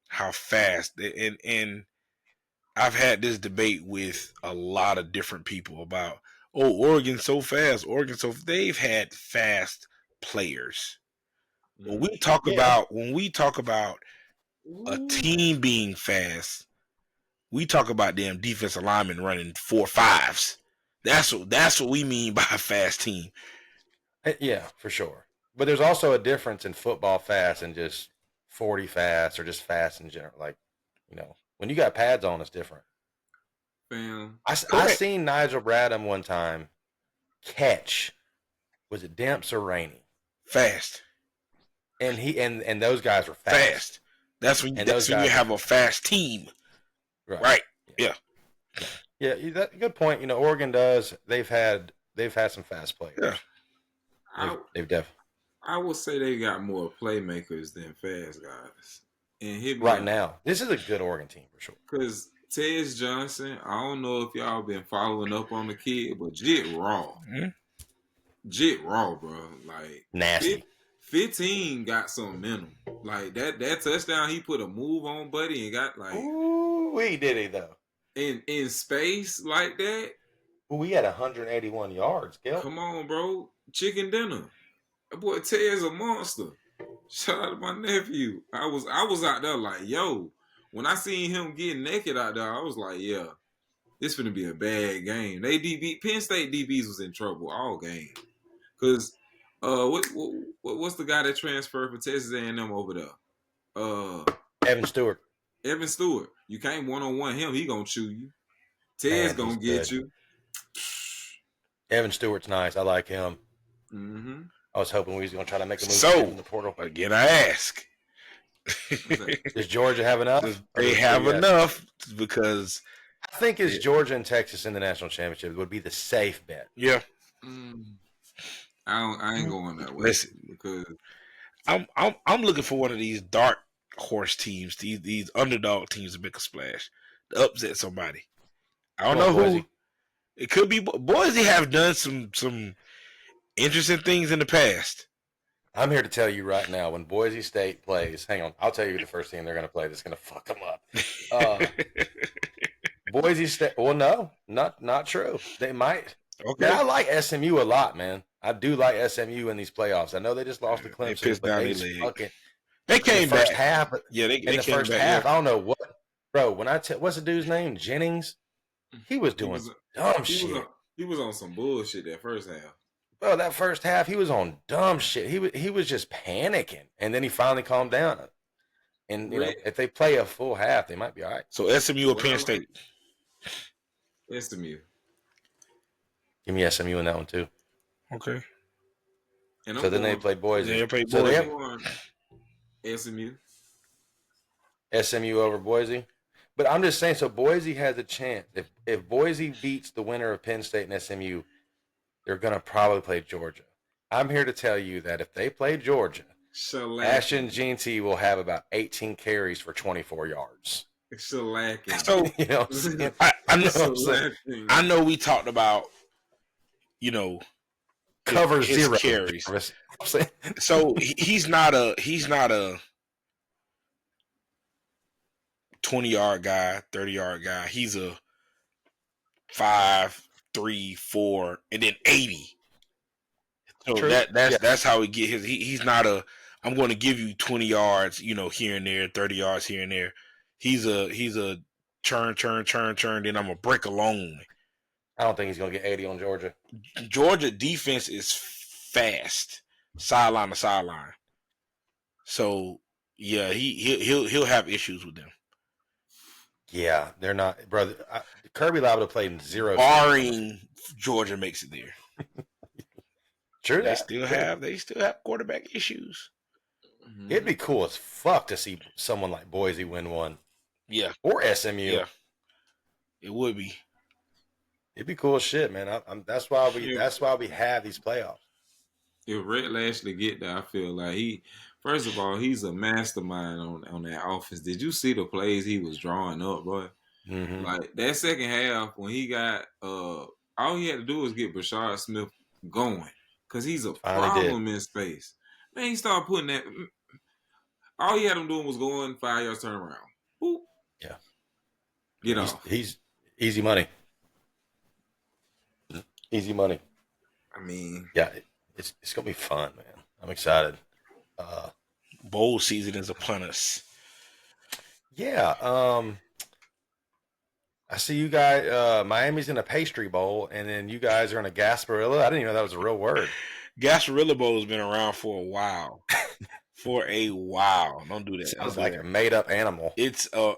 Speaker 3: how fast, and I've had this debate with a lot of different people about, Oregon's so fast. They've had fast players. When we talk about a team being fast, we talk about them defensive linemen running 4.5s. That's what we mean by a fast team.
Speaker 2: Yeah, for sure. But there's also a difference in football fast and just 40 fast or just fast in general. Like, when you got pads on, it's different.
Speaker 4: Fam.
Speaker 2: I seen Nigel Bradham one time catch, was it Demps or Rainey?
Speaker 3: Fast.
Speaker 2: And and those guys were fast.
Speaker 3: That's when you have a fast team. Right. Yeah.
Speaker 2: Yeah, good point. Oregon does. They've had some fast players.
Speaker 3: Yeah.
Speaker 2: They've definitely.
Speaker 4: I would say they got more playmakers than fast guys. And
Speaker 2: right now, this is a good Oregon team for sure.
Speaker 4: Because Tej Johnson, I don't know if y'all been following up on the kid, but Jit raw.
Speaker 3: Mm-hmm.
Speaker 4: Jit raw, bro. Like
Speaker 2: nasty.
Speaker 4: 15 got some in him. Like that touchdown, he put a move on Buddy and got like.
Speaker 2: Ooh, he did it though.
Speaker 4: In space like that.
Speaker 2: Ooh, we had 181 yards, Kelt.
Speaker 4: Come on, bro. Chicken dinner. That boy Ted's a monster. Shout out to my nephew. I was out there like, yo. When I seen him getting naked out there, I was like, yeah, this finna be a bad game. Penn State DBs was in trouble all game. Cause what's the guy that transferred for Texas A&M over there?
Speaker 2: Evan Stewart.
Speaker 4: Evan Stewart. You can't one-on-one him. He gonna chew you. Ted's gonna get you.
Speaker 2: Evan Stewart's nice. I like him.
Speaker 4: Mm-hmm.
Speaker 2: I was hoping we was gonna try to make a move in the portal.
Speaker 3: Again, I ask.
Speaker 2: Does Georgia have enough?
Speaker 3: They have enough because
Speaker 2: I think it's Georgia and Texas in the national championship would be the safe bet.
Speaker 3: Yeah.
Speaker 4: I ain't going that way.
Speaker 3: Listen,
Speaker 4: because
Speaker 3: I'm looking for one of these dark horse teams, these underdog teams to make a splash, to upset somebody. I don't know who. It could be Boise. Have done some interesting things in the past.
Speaker 2: I'm here to tell you right now, when Boise State plays, hang on, I'll tell you the first team they're going to play that's going to fuck them up. Boise State, well, no, not true. They might.
Speaker 3: Okay.
Speaker 2: Yeah, I like SMU a lot, man. I do like SMU in these playoffs. I know they just lost to Clemson, but
Speaker 3: they came back.
Speaker 2: First half,
Speaker 3: yeah, they
Speaker 2: in the
Speaker 3: came
Speaker 2: first
Speaker 3: back,
Speaker 2: half.
Speaker 3: yeah.
Speaker 2: I don't know what, bro. When what's the dude's name? Jennings. He was doing dumb shit.
Speaker 4: He was on some bullshit that first half.
Speaker 2: Bro, that first half, he was on dumb shit. He was just panicking, and then he finally calmed down. And if they play a full half, they might be all right.
Speaker 3: So SMU or Penn State?
Speaker 4: SMU.
Speaker 2: Give me SMU in that one too.
Speaker 3: Okay.
Speaker 4: And
Speaker 2: so then they played Boise.
Speaker 3: They played Boise.
Speaker 4: SMU.
Speaker 2: SMU over Boise. But I'm just saying, so Boise has a chance. If Boise beats the winner of Penn State and SMU, they're going to probably play Georgia. I'm here to tell you that if they play Georgia, Ashton Jeanty will have about 18 carries for 24 yards.
Speaker 4: Shellacking.
Speaker 3: So, I know we talked about,
Speaker 2: cover
Speaker 3: his
Speaker 2: zero
Speaker 3: carries. So he's not a 20-yard guy, 30-yard guy. He's a 5, 3, 4, and then 80. So that's how he get his. He's not a. I'm going to give you 20 yards, here and there, 30 yards here and there. He's a turn. Then I'm gonna break alone.
Speaker 2: I don't think he's gonna get 80 on Georgia.
Speaker 3: Georgia defense is fast, sideline to sideline. So yeah, he'll have issues with them.
Speaker 2: Yeah, they're not, brother. Kirby liable to play in 0.
Speaker 3: Barring Georgia makes it there.
Speaker 2: True,
Speaker 3: They still have quarterback issues.
Speaker 2: It'd be cool as fuck to see someone like Boise win one.
Speaker 3: Yeah,
Speaker 2: or SMU.
Speaker 3: yeah, it would be.
Speaker 2: It'd be cool as shit, man. That's why we have these playoffs.
Speaker 4: If Rhett Lashley get there, I feel like first of all, he's a mastermind on that offense. Did you see the plays he was drawing up, boy?
Speaker 2: Mm-hmm.
Speaker 4: Like that second half when he got all he had to do was get Brashard Smith going because he's a problem in space. Man, he started putting that. All he had him doing was going 5 yards turnaround. Boop.
Speaker 2: Yeah.
Speaker 4: Get off.
Speaker 2: He's easy money. Easy money.
Speaker 4: I mean,
Speaker 2: yeah, it's gonna be fun, man. I'm excited.
Speaker 3: Bowl season is upon us.
Speaker 2: Yeah. I see you guys. Miami's in a pastry bowl, and then you guys are in a Gasparilla. I didn't even know that was a real word.
Speaker 3: Gasparilla Bowl has been around for a while. Don't do that.
Speaker 2: Sounds like a made up animal.
Speaker 3: It's a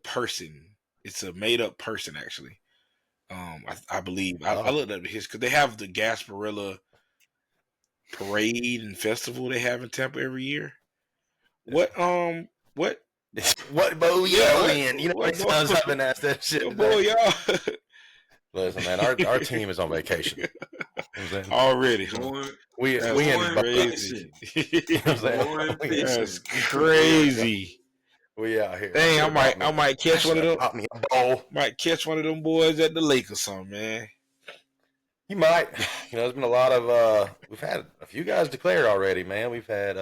Speaker 3: person. It's a made up person actually. I believe I looked up his because they have the Gasparilla parade and festival they have in Tampa every year. What bowl
Speaker 2: y'all in? You know what times I've been asked that shit.
Speaker 3: What bowl y'all?
Speaker 2: Listen, man, our team is on vacation.
Speaker 3: Already.
Speaker 2: We in
Speaker 3: crazy. That's crazy.
Speaker 2: We out here.
Speaker 3: Dang, I might catch one of them. Might catch one of them boys at the lake or something, man.
Speaker 2: You might. You know, there's been a lot of we've had a few guys declared already, man. We've had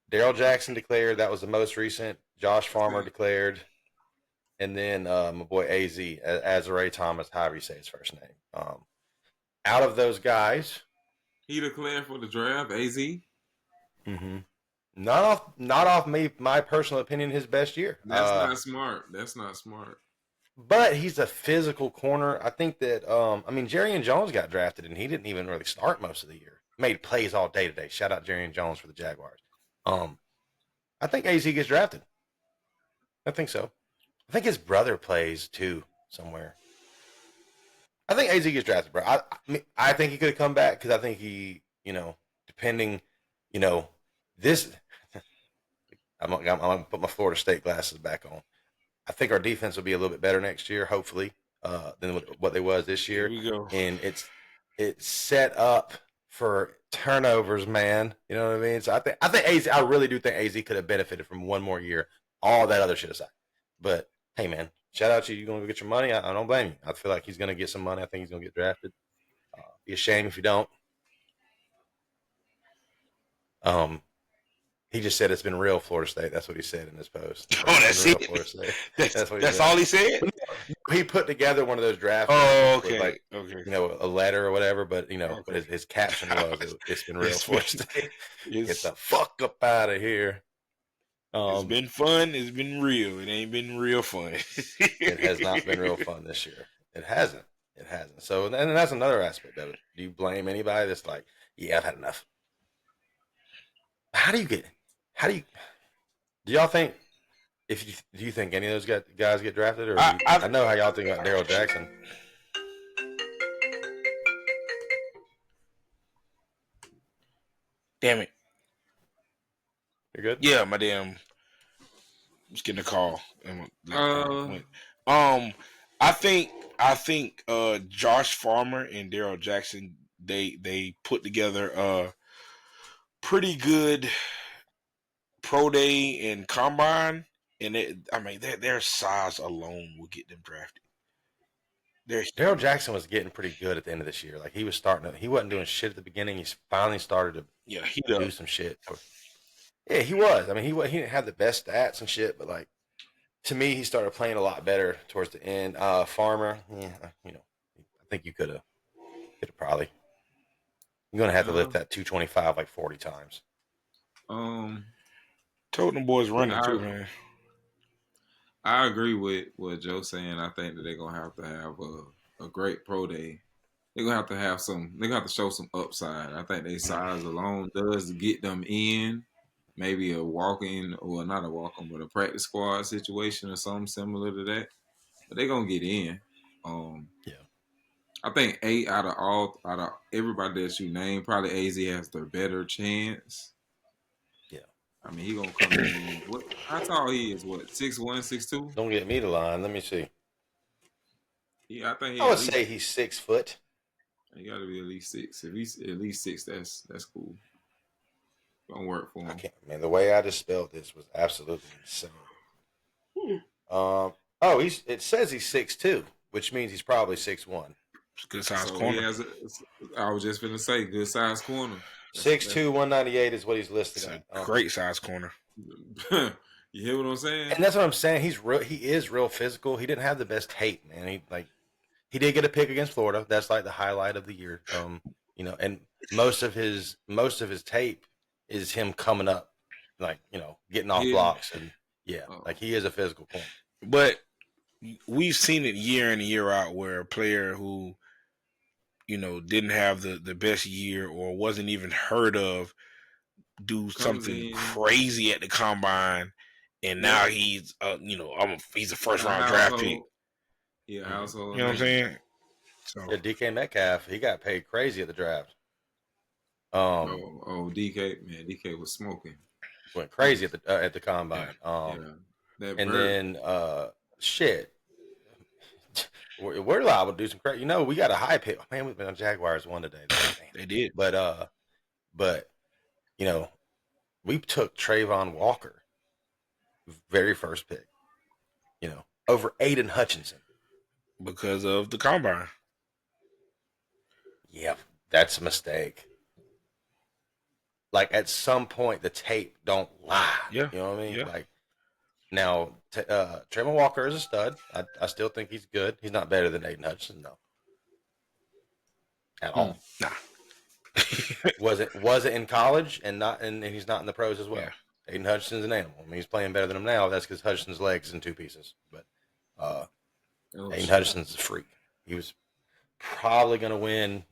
Speaker 2: Daryl Jackson declared. That was the most recent. Josh Farmer declared. And then my boy AZ, Azare Thomas, however you say his first name. Out of those guys,
Speaker 4: he declared for the draft. AZ.
Speaker 2: Mm-hmm. Not off me. My personal opinion, his best year.
Speaker 4: That's not smart.
Speaker 2: But he's a physical corner. I think that Jerry Jones got drafted and he didn't even really start most of the year. Made plays all day today. Shout out Jerry Jones for the Jaguars. I think AZ gets drafted. I think so. I think his brother plays too somewhere. I think AZ gets drafted, bro. I think he could have come back because I think he, depending, this. I'm gonna put my Florida State glasses back on. I think our defense will be a little bit better next year, hopefully, than what they was this year.
Speaker 3: Here we go.
Speaker 2: And it's set up for turnovers, man. You know what I mean? So I think AZ. I really do think AZ could have benefited from one more year. All that other shit aside, but hey, man, shout out to you. You're gonna go get your money. I don't blame you. I feel like he's gonna get some money. I think he's gonna get drafted. Be a shame if you don't. He just said it's been real, Florida State. That's what he said in his post.
Speaker 3: That's it.
Speaker 2: That's what he
Speaker 3: that's
Speaker 2: said.
Speaker 3: all he said.
Speaker 2: He put together one of those drafts.
Speaker 3: Oh, okay.
Speaker 2: With a letter or whatever. But but his caption was, "It's been real, Florida State. Get the fuck up out of here."
Speaker 3: It's been fun. It's been real. It ain't been real fun.
Speaker 2: It has not been real fun this year. It hasn't. So, and that's another aspect of it. Do you blame anybody that's like, yeah, I've had enough? Do y'all think, do you think any of those guys get drafted? Or I know how y'all think about Daryl Jackson.
Speaker 3: Damn it.
Speaker 2: You're good?
Speaker 3: Yeah, my damn. I'm just getting a call. I think Josh Farmer and Daryl Jackson they put together a pretty good pro day and combine, and their size alone will get them drafted.
Speaker 2: Daryl Jackson was getting pretty good at the end of this year. Like he wasn't doing shit at the beginning. He's finally started to do some shit. Yeah, he was. I mean, he didn't have the best stats and shit, but like to me, he started playing a lot better towards the end. Farmer, I think you could have probably. You're gonna have to lift that 225 like 40 times.
Speaker 3: Told them boys running too, man.
Speaker 4: I agree with what Joe's saying. I think that they're gonna have to have a great pro day. They're gonna have to have to show some upside. I think their size alone does get them in. maybe a walk-in or not a walk-in, but a practice squad situation or something similar to that. But they're gonna get in.
Speaker 2: Yeah.
Speaker 4: I think 8 out of everybody that you name, probably AZ has the better chance.
Speaker 2: Yeah.
Speaker 4: I mean, he gonna come in. What? How tall he is? What? 6'1", 6'2"?
Speaker 2: Don't get me to line. Let me see.
Speaker 4: Yeah, I think he
Speaker 2: I
Speaker 4: at
Speaker 2: would
Speaker 4: least.
Speaker 2: say he's 6 foot.
Speaker 4: He got to be at least 6. If he's at least 6, that's cool. Gonna work for
Speaker 2: I
Speaker 4: him.
Speaker 2: can't. Man, the way I just spelled this was absolutely insane. It says he's 6'2", which means he's probably 6'1".
Speaker 3: Good size
Speaker 4: So
Speaker 3: corner.
Speaker 4: he has. I was just gonna say, good size corner.
Speaker 2: 6'2", 198 is what he's listed
Speaker 3: It's
Speaker 2: at.
Speaker 3: a great size corner.
Speaker 4: You hear what I'm saying?
Speaker 2: And that's what I'm saying. He is real physical. He didn't have the best tape, man. He did get a pick against Florida. That's like the highlight of the year. And most of his tape is him coming up, getting off blocks, and like he is a physical corner.
Speaker 3: But we've seen it year in and year out where a player who, didn't have the best year or wasn't even heard of do something crazy at the combine, and now he's he's a first round draft pick.
Speaker 4: Yeah, household.
Speaker 3: You know what I'm saying? So
Speaker 2: DK Metcalf, he got paid crazy at the draft.
Speaker 4: DK, man, DK was smoking.
Speaker 2: Went crazy at the combine. Then shit. We're liable to do some crazy. We got a high pick. Man, we've been on Jaguars won today.
Speaker 3: They did.
Speaker 2: But we took Trayvon Walker, very first pick. Over Aiden Hutchinson
Speaker 3: because of the combine.
Speaker 2: Yeah, that's a mistake. Like at some point, the tape don't lie.
Speaker 3: Yeah,
Speaker 2: you know what I mean.
Speaker 3: Yeah.
Speaker 2: Like now, Trayvon Walker is a stud. I still think he's good. He's not better than Aiden Hutchinson, though. At all.
Speaker 3: Nah.
Speaker 2: was it in college and he's not in the pros as well.
Speaker 3: Yeah.
Speaker 2: Aiden Hutchinson's an animal. I mean, he's playing better than him now. That's because Hutchinson's legs in two pieces. But Aiden Hutchinson's a freak. He was probably going to win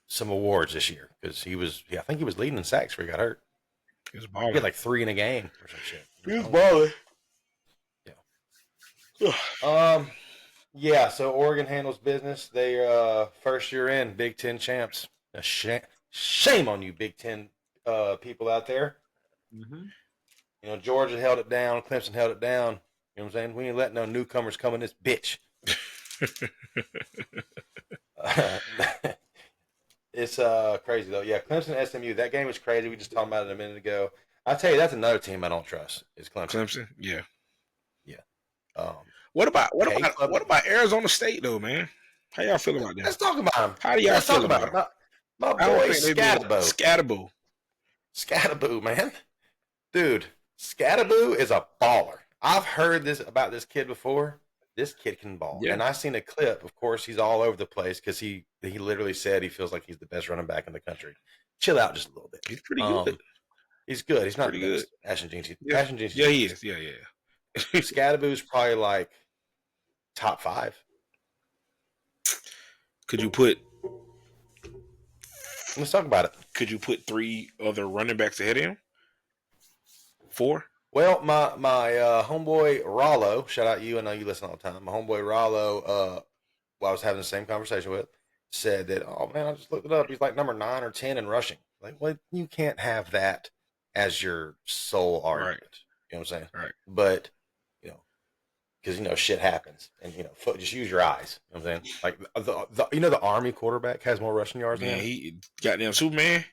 Speaker 2: some awards this year because I think he was leading in sacks before he got hurt.
Speaker 3: He was balling.
Speaker 2: He had like 3 in a game or some shit.
Speaker 3: He was balling.
Speaker 2: Yeah. Yeah, so Oregon handles business. They first year in, Big Ten champs. Shame on you, Big Ten people out there.
Speaker 4: Mm-hmm.
Speaker 2: Georgia held it down. Clemson held it down. You know what I'm saying? We ain't letting no newcomers come in this bitch. It's crazy, though. Yeah, Clemson, SMU. That game was crazy. We just talked about it a minute ago. I tell you, that's another team I don't trust. Is Clemson.
Speaker 3: Clemson? Yeah.
Speaker 2: Yeah.
Speaker 3: What about Arizona State, though, man? How y'all feel about that?
Speaker 2: Let's talk about them.
Speaker 3: How do y'all feel about them?
Speaker 2: My boy
Speaker 3: Scatterbo.
Speaker 2: Scatterbo, man. Dude, Scatterbo is a baller. I've heard about this kid before. This kid can ball.
Speaker 3: Yeah.
Speaker 2: And I seen a clip. Of course, he's all over the place because he literally said he feels like he's the best running back in the country. Chill out just a little bit.
Speaker 3: He's pretty good.
Speaker 2: He's good. He's not
Speaker 3: pretty
Speaker 2: good.
Speaker 3: good.
Speaker 2: Ashton Jeans.
Speaker 3: Yeah, he is. Yeah.
Speaker 2: Scatterbo's probably like top 5.
Speaker 3: Could you put?
Speaker 2: Let's talk about it.
Speaker 3: Could you put 3 other running backs ahead of him? 4?
Speaker 2: Well, my homeboy Rollo, shout out you. I know you listen all the time. My homeboy Rollo, who I was having the same conversation with, said that, oh man, I just looked it up. He's like number 9 or 10 in rushing. Like, well, you can't have that as your sole argument.
Speaker 3: Right.
Speaker 2: You know what I'm saying?
Speaker 3: Right.
Speaker 2: But because shit happens, and just use your eyes. You know what I'm saying? Like the Army quarterback has more rushing yards than him.
Speaker 3: He goddamn Superman.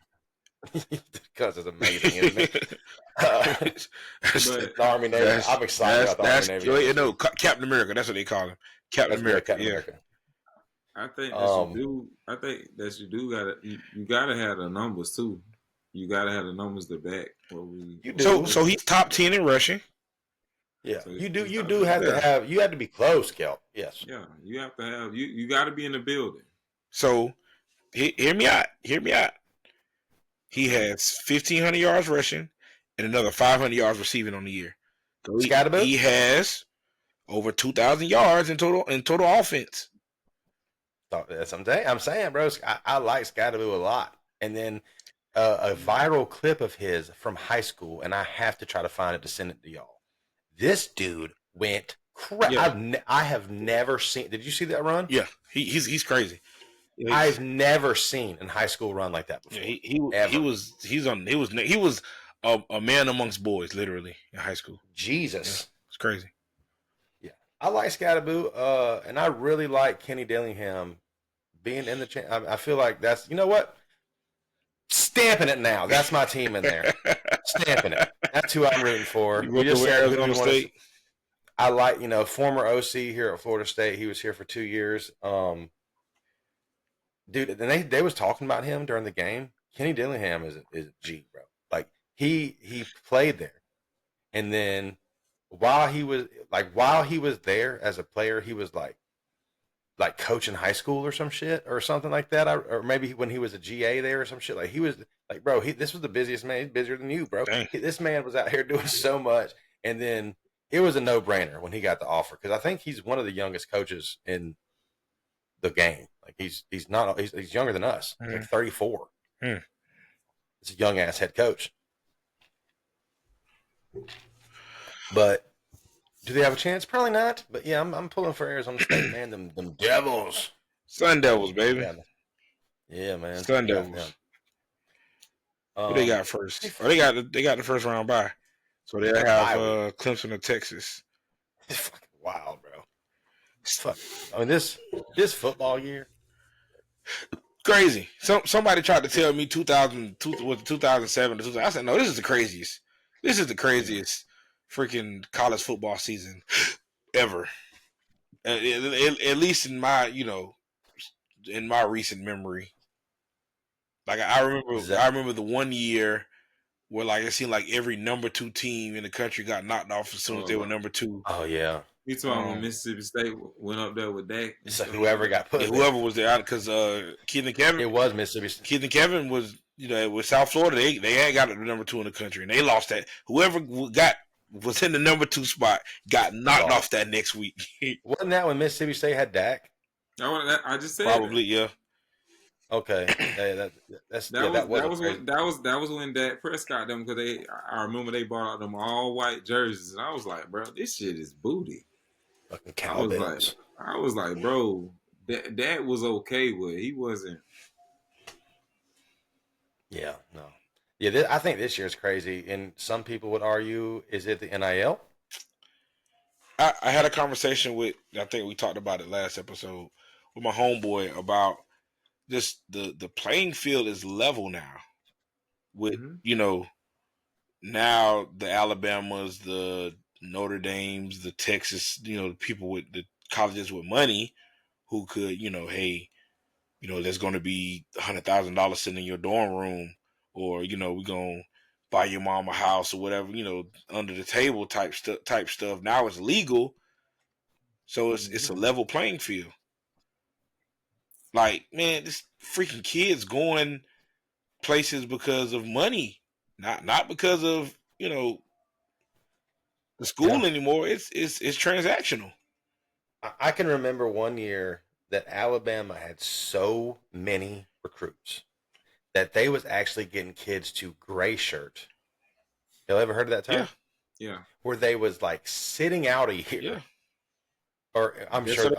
Speaker 2: Because it's amazing, isn't it? The Army Navy. I'm excited about the Army Navy.
Speaker 3: No, Captain America. That's what they call him. Captain America. America.
Speaker 4: I think that you do gotta you gotta have the numbers too. You gotta have the numbers to back.
Speaker 3: So he's top 10 in rushing.
Speaker 2: Yeah, so you do have to have. You have to be close, Kelt. Yes.
Speaker 4: Yeah, you have to have. You got to be in the building.
Speaker 3: So, hear me out. He has 1,500 yards rushing and another 500 yards receiving on the year. So he has over 2,000 yards in total offense.
Speaker 2: That's what I'm saying, bro. I like Scatterbo a lot. And then a viral clip of his from high school, and I have to try to find it to send it to y'all. This dude went crazy.
Speaker 3: Yeah.
Speaker 2: I have never seen. Did you see that run?
Speaker 3: Yeah, he's crazy. Yeah,
Speaker 2: I've never seen a high school run like that before.
Speaker 3: Yeah, he was a man amongst boys, literally in high school.
Speaker 2: Jesus,
Speaker 3: yeah, it's crazy.
Speaker 2: Yeah, I like Scatterboo, and I really like Kenny Dillingham being in the. I feel like that's, you know what, stamping it now. That's my team in there, stamping it. That's who I'm rooting for.
Speaker 3: You just said Arizona State.
Speaker 2: I like, former OC here at Florida State. He was here for 2 years. Dude, and they was talking about him during the game. Kenny Dillingham is a G, bro. Like he played there, and then while he was there as a player, he was like coaching high school or some shit or something like that. Or maybe when he was a GA there or some shit. Like he was like, bro, this was the busiest man. He's busier than you, bro. This man was out here doing so much, and then it was a no-brainer when he got the offer, because I think he's one of the youngest coaches in the game. Like he's younger than us. He's like 34. He's a young ass head coach. But do they have a chance? Probably not. But yeah, I'm pulling for Arizona State, man. Them Devils,
Speaker 3: Sun Devils, baby.
Speaker 2: Yeah, man.
Speaker 3: Sun Devils. Who they got first? Oh, they got the first round bye. So they have Clemson or Texas.
Speaker 2: It's fucking wild, bro. It's fucking. I mean, this football year,
Speaker 3: crazy. Somebody tried to tell me 2007 to 2000. I said, no, this is the craziest. This is the craziest freaking college football season ever. At least in my recent memory. Like I remember the 1 year where like it seemed like every number 2 team in the country got knocked off as soon as they were number 2.
Speaker 2: Oh yeah.
Speaker 4: You talking when Mississippi State went up there with Dak?
Speaker 2: It's like whoever got put.
Speaker 3: Whoever was there, because Keith and Kevin.
Speaker 2: It was Mississippi State.
Speaker 3: Keith and Kevin was, with South Florida. They had got the number 2 in the country, and they lost that. Whoever was in the number 2 spot got knocked off that next week.
Speaker 2: Wasn't that when Mississippi State had Dak?
Speaker 4: I just said
Speaker 3: probably, yeah.
Speaker 2: Okay, that
Speaker 4: was when Dak Prescott them, because I remember they bought out them all white jerseys, and I was like, bro, this shit is booty.
Speaker 2: Fucking cowbells.
Speaker 4: I was like, bro, that was okay with. He wasn't.
Speaker 2: Yeah, no. Yeah, I think this year's crazy, and some people would argue, is it the NIL?
Speaker 3: I had a conversation with, I think we talked about it last episode, with my homeboy about just the playing field is level now. With, now the Alabamas, the Notre Dames, the Texas, the people with the colleges with money who could, hey, there's going to be $100,000 sitting in your dorm room, or, we're going to buy your mom a house or whatever, under the table type stuff. Now it's legal. So it's a level playing field. Like, man, this freaking kids going places because of money, not because of, the school anymore. It's transactional.
Speaker 2: I can remember one year that Alabama had so many recruits that they was actually getting kids to gray shirt. Y'all ever heard of that term?
Speaker 4: Yeah.
Speaker 2: Where they was like sitting out a year.
Speaker 3: Yeah.
Speaker 2: Or I'm sure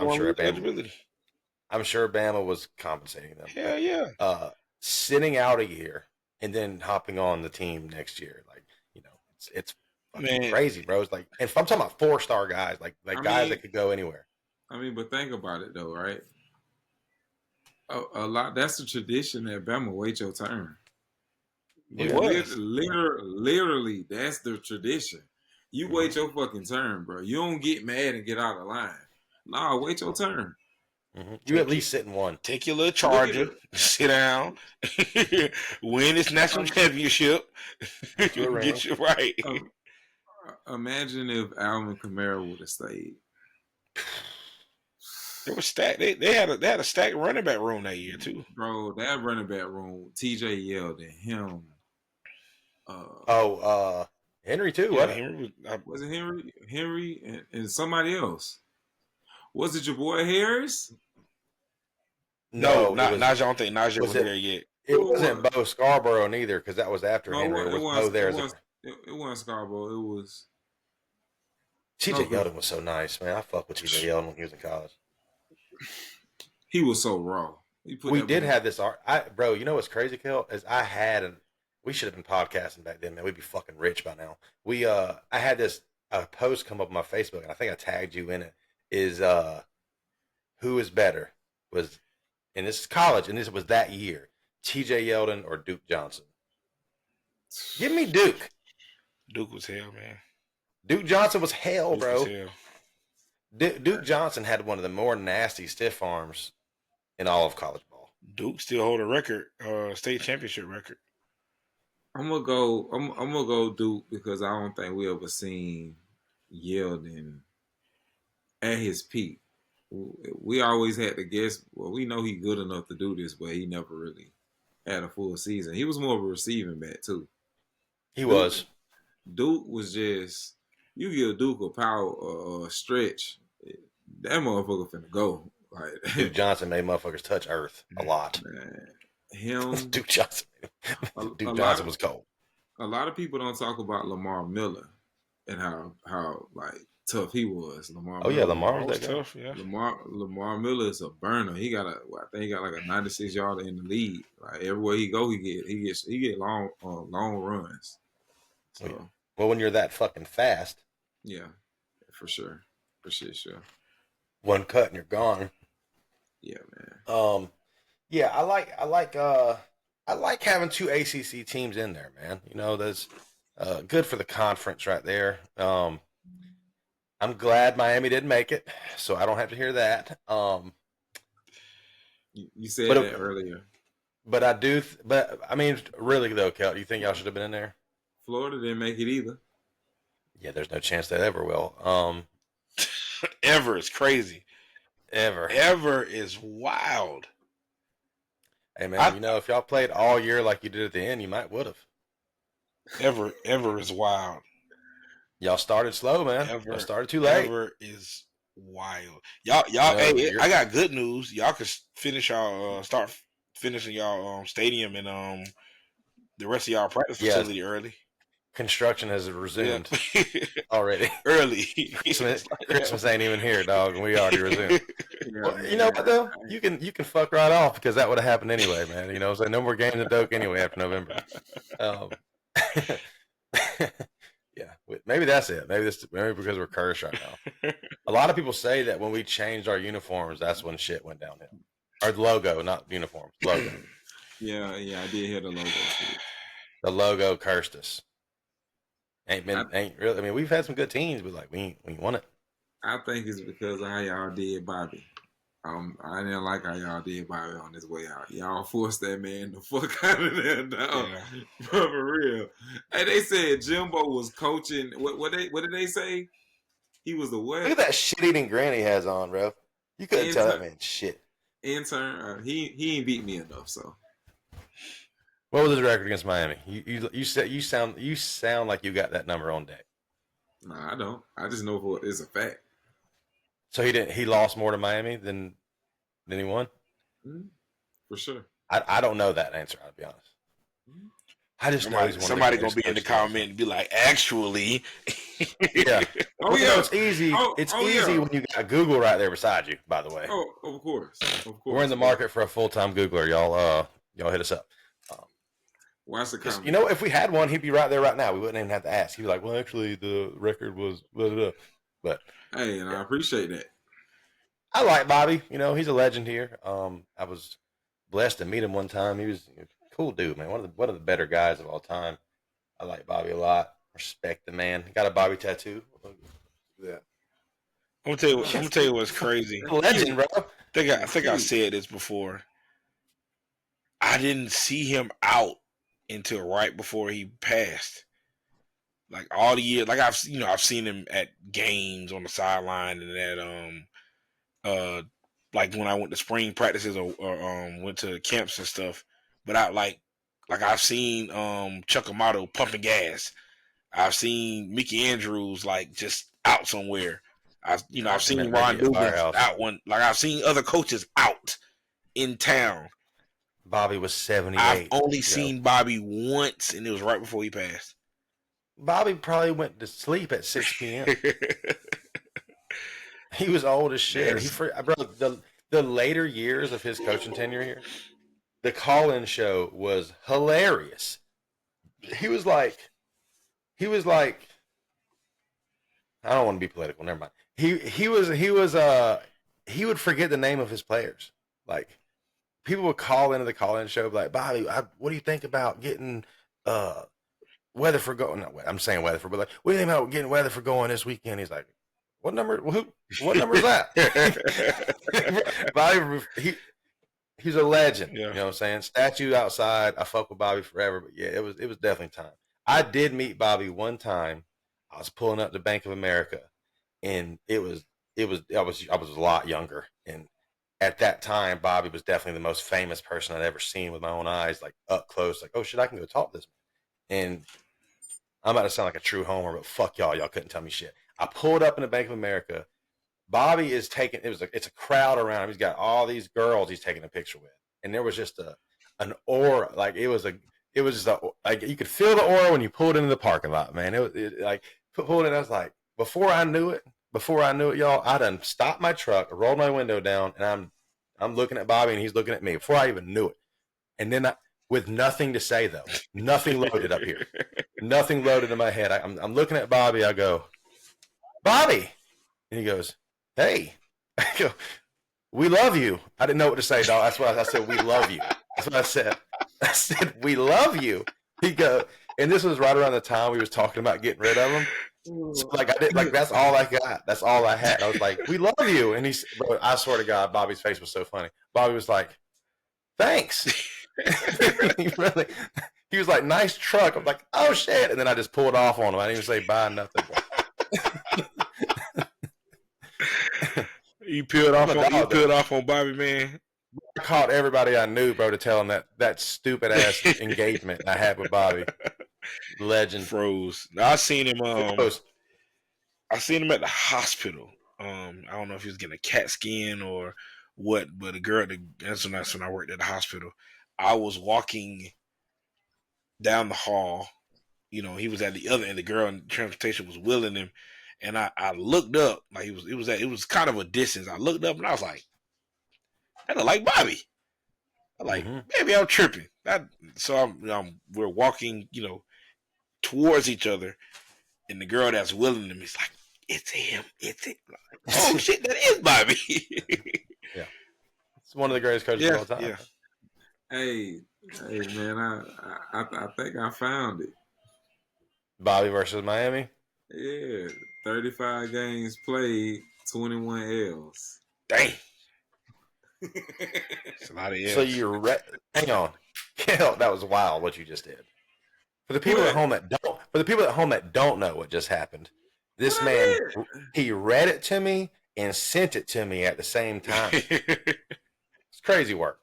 Speaker 2: Bama was compensating them.
Speaker 3: Yeah.
Speaker 2: Sitting out a year and then hopping on the team next year. Like, it's fucking crazy, bro. It's like, and I'm talking about 4-star guys, like guys that could go anywhere.
Speaker 4: I mean, but think about it though, right? A lot. That's the tradition that Bama wait your turn. Literally, that's the tradition. You wait your fucking turn, bro. You don't get mad and get out of line. Nah, wait your turn.
Speaker 2: Mm-hmm. You at least sit in one.
Speaker 3: Take your little charger, sit down, win this national championship. Get you right.
Speaker 4: Imagine if Alvin Kamara would have stayed.
Speaker 3: They were stacked. They had a stacked running back room that year too,
Speaker 4: bro. That running back room, TJ Yeldon, him.
Speaker 2: Henry too.
Speaker 3: Yeah,
Speaker 4: was it Henry? Henry and somebody else. Was it your boy Harris?
Speaker 3: No, Najee. I don't think Najee was there yet.
Speaker 2: It wasn't Bo Scarborough neither, because that was after
Speaker 4: No,
Speaker 2: Henry. It was Bo there.
Speaker 4: It wasn't Scarborough. It was
Speaker 2: TJ Yeldon was so nice, man. I fucked with TJ Yeldon when he was in college.
Speaker 4: He was so raw.
Speaker 2: We did have this art, bro. You know what's crazy, Kelt? Is we should have been podcasting back then, man. We'd be fucking rich by now. I had this post come up on my Facebook, and I think I tagged you in it. Is who is better? And this is college, and this was that year. TJ Yeldon or Duke Johnson? Give me Duke.
Speaker 3: Duke was hell, man.
Speaker 2: Duke Johnson was hell,
Speaker 3: Duke
Speaker 2: bro.
Speaker 3: was hell.
Speaker 2: Duke Johnson had one of the more nasty stiff arms in all of college ball.
Speaker 3: Duke still hold a record, state championship record.
Speaker 4: I'm gonna go Duke because I don't think we ever seen Yeldon at his peak. We always had to guess. Well, we know he's good enough to do this, but he never really had a full season. He was more of a receiving back too.
Speaker 2: He was.
Speaker 4: Duke was just, you give Duke a power stretch, that motherfucker finna go. Like
Speaker 2: Duke Johnson made motherfuckers touch earth a lot.
Speaker 4: Man, him,
Speaker 2: Duke Johnson. Duke Johnson was cold.
Speaker 4: A lot of people don't talk about Lamar Miller and how like tough he was. Lamar
Speaker 2: was
Speaker 3: tough. Yeah,
Speaker 4: Lamar Miller is a burner. I think he got like a 96 yarder in the league. Like everywhere he go, he get long runs. So
Speaker 2: well, when you're that fucking fast,
Speaker 4: yeah, for sure.
Speaker 2: One cut and you're gone.
Speaker 4: Yeah, man.
Speaker 2: Yeah, I like having two ACC teams in there, man. You know, that's good for the conference right there. I'm glad Miami didn't make it, so I don't have to hear that.
Speaker 4: You said that earlier.
Speaker 2: But I mean, really though, Kelt, you think y'all should have been in there?
Speaker 4: Florida didn't make it either.
Speaker 2: Yeah, there's no chance they ever will.
Speaker 3: Ever is crazy.
Speaker 2: Ever
Speaker 3: is wild.
Speaker 2: Hey man, if y'all played all year like you did at the end, you might would have.
Speaker 3: Ever is wild.
Speaker 2: Y'all started slow, man. Y'all started too late.
Speaker 3: Ever is wild. Y'all. Hey, I got good news. Y'all can finish y'all start finishing y'all stadium and the rest of y'all practice facility early.
Speaker 2: Construction has resumed already.
Speaker 3: Early.
Speaker 2: Christmas ain't even here, dog, and we already resumed. Well, you know what though? You can fuck right off because that would have happened anyway, man. You know, so no more games in Doak anyway after November. Yeah, maybe that's it. Maybe because we're cursed right now. A lot of people say that when we changed our uniforms, that's when shit went downhill. Our logo, not uniforms, logo.
Speaker 4: Yeah, I did hear the logo.
Speaker 2: The logo cursed us. Ain't really. I mean, we've had some good teams, but like we ain't won it.
Speaker 4: I think it's because of how y'all did Bobby. I didn't like how y'all did Bobby on his way out. Y'all forced that man the fuck out of there, dog. Yeah. For real. Hey, they said Jimbo was coaching. What did they say? He was the what?
Speaker 2: Look at that shit-eating grin he has on, bro. You couldn't tell that man shit.
Speaker 4: Intern, he ain't beat me enough. So,
Speaker 2: what was his record against Miami? You sound like you got that number on deck.
Speaker 4: No, I don't. I just know it's a fact.
Speaker 2: So he lost more to Miami than he won?
Speaker 4: Mm-hmm. For sure.
Speaker 2: I don't know that answer, I'll be honest. Mm-hmm. I just know
Speaker 3: somebody gonna be in the comment and be like, actually.
Speaker 2: Yeah. It's easy. Easy when you got Google right there beside you, by the way.
Speaker 4: Oh, of course.
Speaker 2: We're in the market for a full-time Googler. Y'all hit us up.
Speaker 4: Watch the comment.
Speaker 2: You know, if we had one, he'd be right there right now. We wouldn't even have to ask. He'd be like, well, actually, the record was blah, blah, blah. But
Speaker 4: hey, and I appreciate that.
Speaker 2: I like Bobby. You know, he's a legend here. I was blessed to meet him one time. He was a cool dude, man. One of the better guys of all time. I like Bobby a lot. Respect the man. Got a Bobby tattoo. Yeah.
Speaker 3: I'm gonna tell you what's crazy.
Speaker 2: Legend, bro.
Speaker 3: I think I said this before. I didn't see him out until right before he passed. Like all the years, like I've seen him at games on the sideline and at like when I went to spring practices or went to camps and stuff. But I've seen Chuck Amato pumping gas. I've seen Mickey Andrews like just out somewhere. I've seen Ron Dubin out one. Like I've seen other coaches out in town.
Speaker 2: Bobby was 78.
Speaker 3: I've only seen Bobby once, and it was right before he passed.
Speaker 2: Bobby probably went to sleep at 6 p.m. He was old as shit. The later years of his coaching tenure here, the call-in show was hilarious. He was like, I don't want to be political. Never mind. He would forget the name of his players. Like, people would call into the call-in show, like, Bobby, what do you think about getting Weatherford going? No, I'm saying Weatherford, but like, what do you think about getting Weatherford going this weekend? He's like, what number? What number is that? Bobby, he's a legend.
Speaker 3: Yeah.
Speaker 2: You know what I'm saying? Statue outside. I fuck with Bobby forever. But yeah, it was definitely time. I did meet Bobby one time. I was pulling up to Bank of America, and I was a lot younger, and at that time, Bobby was definitely the most famous person I'd ever seen with my own eyes, like up close. Like, oh shit, I can go talk to this man. And I'm about to sound like a true homer, but fuck y'all couldn't tell me shit. I pulled up in the Bank of America. Bobby is taking. It's a crowd around him. He's got all these girls he's taking a picture with, and there was just an aura. Like it was just like you could feel the aura when you pulled into the parking lot, man. It like pulled in. I was like, before I knew it, y'all, I done stopped my truck, rolled my window down, and I'm looking at Bobby, and he's looking at me before I even knew it. And then with nothing to say though, nothing loaded up here, nothing loaded in my head. I'm looking at Bobby. I go, Bobby, and he goes, hey. I go, we love you. I didn't know what to say, dog. That's why I said we love you. That's what I said. I said we love you. He goes, and this was right around the time we was talking about getting rid of him. So like I did, like that's all I got. That's all I had. I was like, "We love you," and bro, I swear to God, Bobby's face was so funny. Bobby was like, "Thanks." He was like, "Nice truck." I'm like, "Oh shit!" And then I just pulled off on him. I didn't even say bye, nothing.
Speaker 3: You peeled off on Bobby, man.
Speaker 2: I called everybody I knew, bro, to tell him that stupid ass engagement I had with Bobby. Legend.
Speaker 3: Froze. Now, I seen him at the hospital. I don't know if he was getting a CAT scan or what, but that's when I worked at the hospital. I was walking down the hall. You know, he was at the other end. The girl in transportation was wheeling him, and I looked up. Like it was kind of a distance. I looked up and I was like, I look like Bobby. I'm like, maybe I'm tripping. So we're walking, you know, towards each other, and the girl that's willing him is like, it's him. It's it. Like, oh shit, that is Bobby.
Speaker 2: Yeah, it's one of the greatest coaches of all time.
Speaker 4: Yeah. Hey, man, I think I found it.
Speaker 2: Bobby versus Miami.
Speaker 4: Yeah, 35 games played, 21 L's.
Speaker 3: Dang. It's a lot of L's.
Speaker 2: So hang on, Kelt, that was wild what you just did. For the people at home that don't know what just happened, this man, he read it to me and sent it to me at the same time. It's crazy work.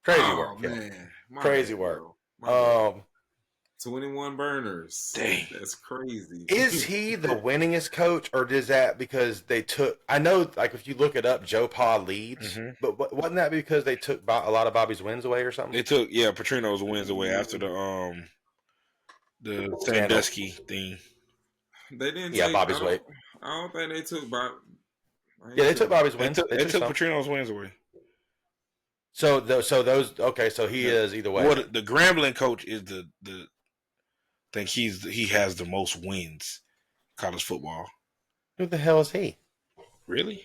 Speaker 2: Crazy work.
Speaker 4: Man.
Speaker 2: Crazy work.
Speaker 4: 21 burners.
Speaker 3: Dang.
Speaker 4: That's crazy.
Speaker 2: Is he the winningest coach, or is that because they took? I know, like if you look it up, Joe Pa leads, but wasn't that because they took a lot of Bobby's wins away or something?
Speaker 3: They took Petrino's wins away after the Sandusky thing.
Speaker 4: They didn't.
Speaker 2: Yeah, Bobby's weight.
Speaker 4: I don't think they took Bob.
Speaker 2: Yeah, they took Bobby's wins.
Speaker 3: They took Petrino's wins away.
Speaker 2: So those okay. So he is either way.
Speaker 3: Well, the Grambling coach is the I think he has the most wins college football.
Speaker 2: Who the hell is he?
Speaker 3: Really?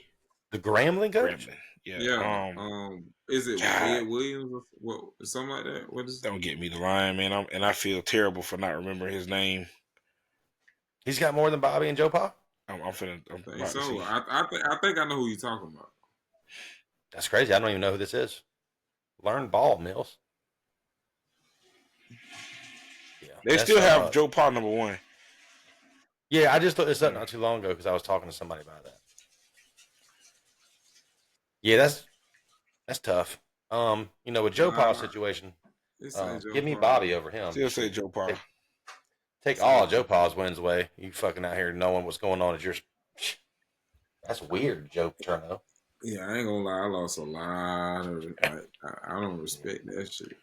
Speaker 2: The Grambling coach?
Speaker 3: Grambling.
Speaker 4: Yeah. Is it Ed Williams or what? Something like that? What is?
Speaker 3: Don't get me the line, man. I feel terrible for not remembering his name.
Speaker 2: He's got more than Bobby and Joe Pa?
Speaker 3: I think
Speaker 4: so. I think I know who you're talking about.
Speaker 2: That's crazy. I don't even know who this is. Learn ball, Mills. Yeah,
Speaker 3: they still have Joe Pa number 1.
Speaker 2: Yeah, I just looked this up not too long ago because I was talking to somebody about that. Yeah, that's tough. With Joe Pa's situation, give me Bobby over him.
Speaker 3: Still say Joe Pa.
Speaker 2: Take all of Joe Pa's wins away. You fucking out here knowing what's going on at your. That's weird, Joe Turno.
Speaker 4: Yeah, I ain't gonna lie. I lost a lot of it. Like, I don't respect that shit.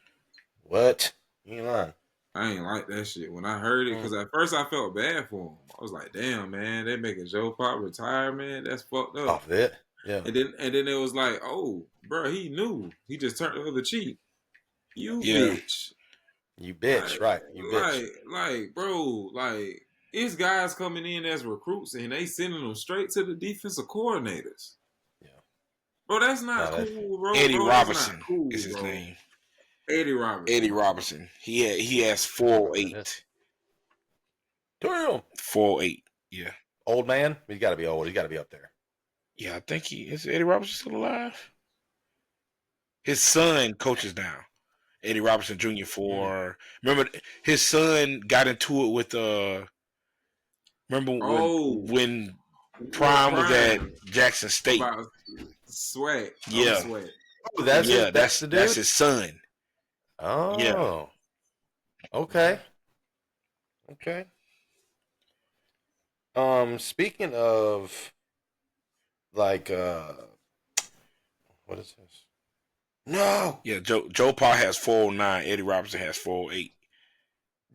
Speaker 2: What? You ain't lying.
Speaker 4: I ain't like that shit when I heard it because
Speaker 2: Mm.
Speaker 4: at first I felt bad for him. I was like, "Damn, man, they making Joe Pop retire, man. That's fucked up."
Speaker 2: Off of it. Yeah.
Speaker 4: And then it was like, "Oh, bro, he knew. He just turned the other cheek. You
Speaker 3: Yeah.
Speaker 4: bitch,
Speaker 2: You bitch,
Speaker 4: like,
Speaker 2: right? You bitch.
Speaker 4: bro, like, it's guys coming in as recruits and they sending them straight to the defensive coordinators.
Speaker 2: Yeah.
Speaker 4: Bro, that's not
Speaker 2: No, that.
Speaker 4: cool, bro.
Speaker 3: Eddie
Speaker 4: Bro, that's not
Speaker 3: Robertson
Speaker 4: cool,
Speaker 3: is his
Speaker 4: bro.
Speaker 3: name.
Speaker 4: Eddie Robertson.
Speaker 3: Eddie Robertson. He has 408.
Speaker 2: Damn.
Speaker 3: 408. Yeah.
Speaker 2: Old man. He's got to be old. He's got to be up there.
Speaker 3: Yeah, I think he is. Eddie Robertson still alive? His son coaches now. Eddie Robertson Jr. for remember his son got into it with remember when Prime was at Jackson State.
Speaker 4: About Sweat.
Speaker 3: Yeah.
Speaker 4: Sweat.
Speaker 2: Oh, that's it. That's the dude.
Speaker 3: That's his son.
Speaker 2: Oh.
Speaker 3: Yeah.
Speaker 2: Okay. Okay. Speaking of like what is this? No.
Speaker 3: Yeah, Joe Pa has 409, Eddie Robertson has 408.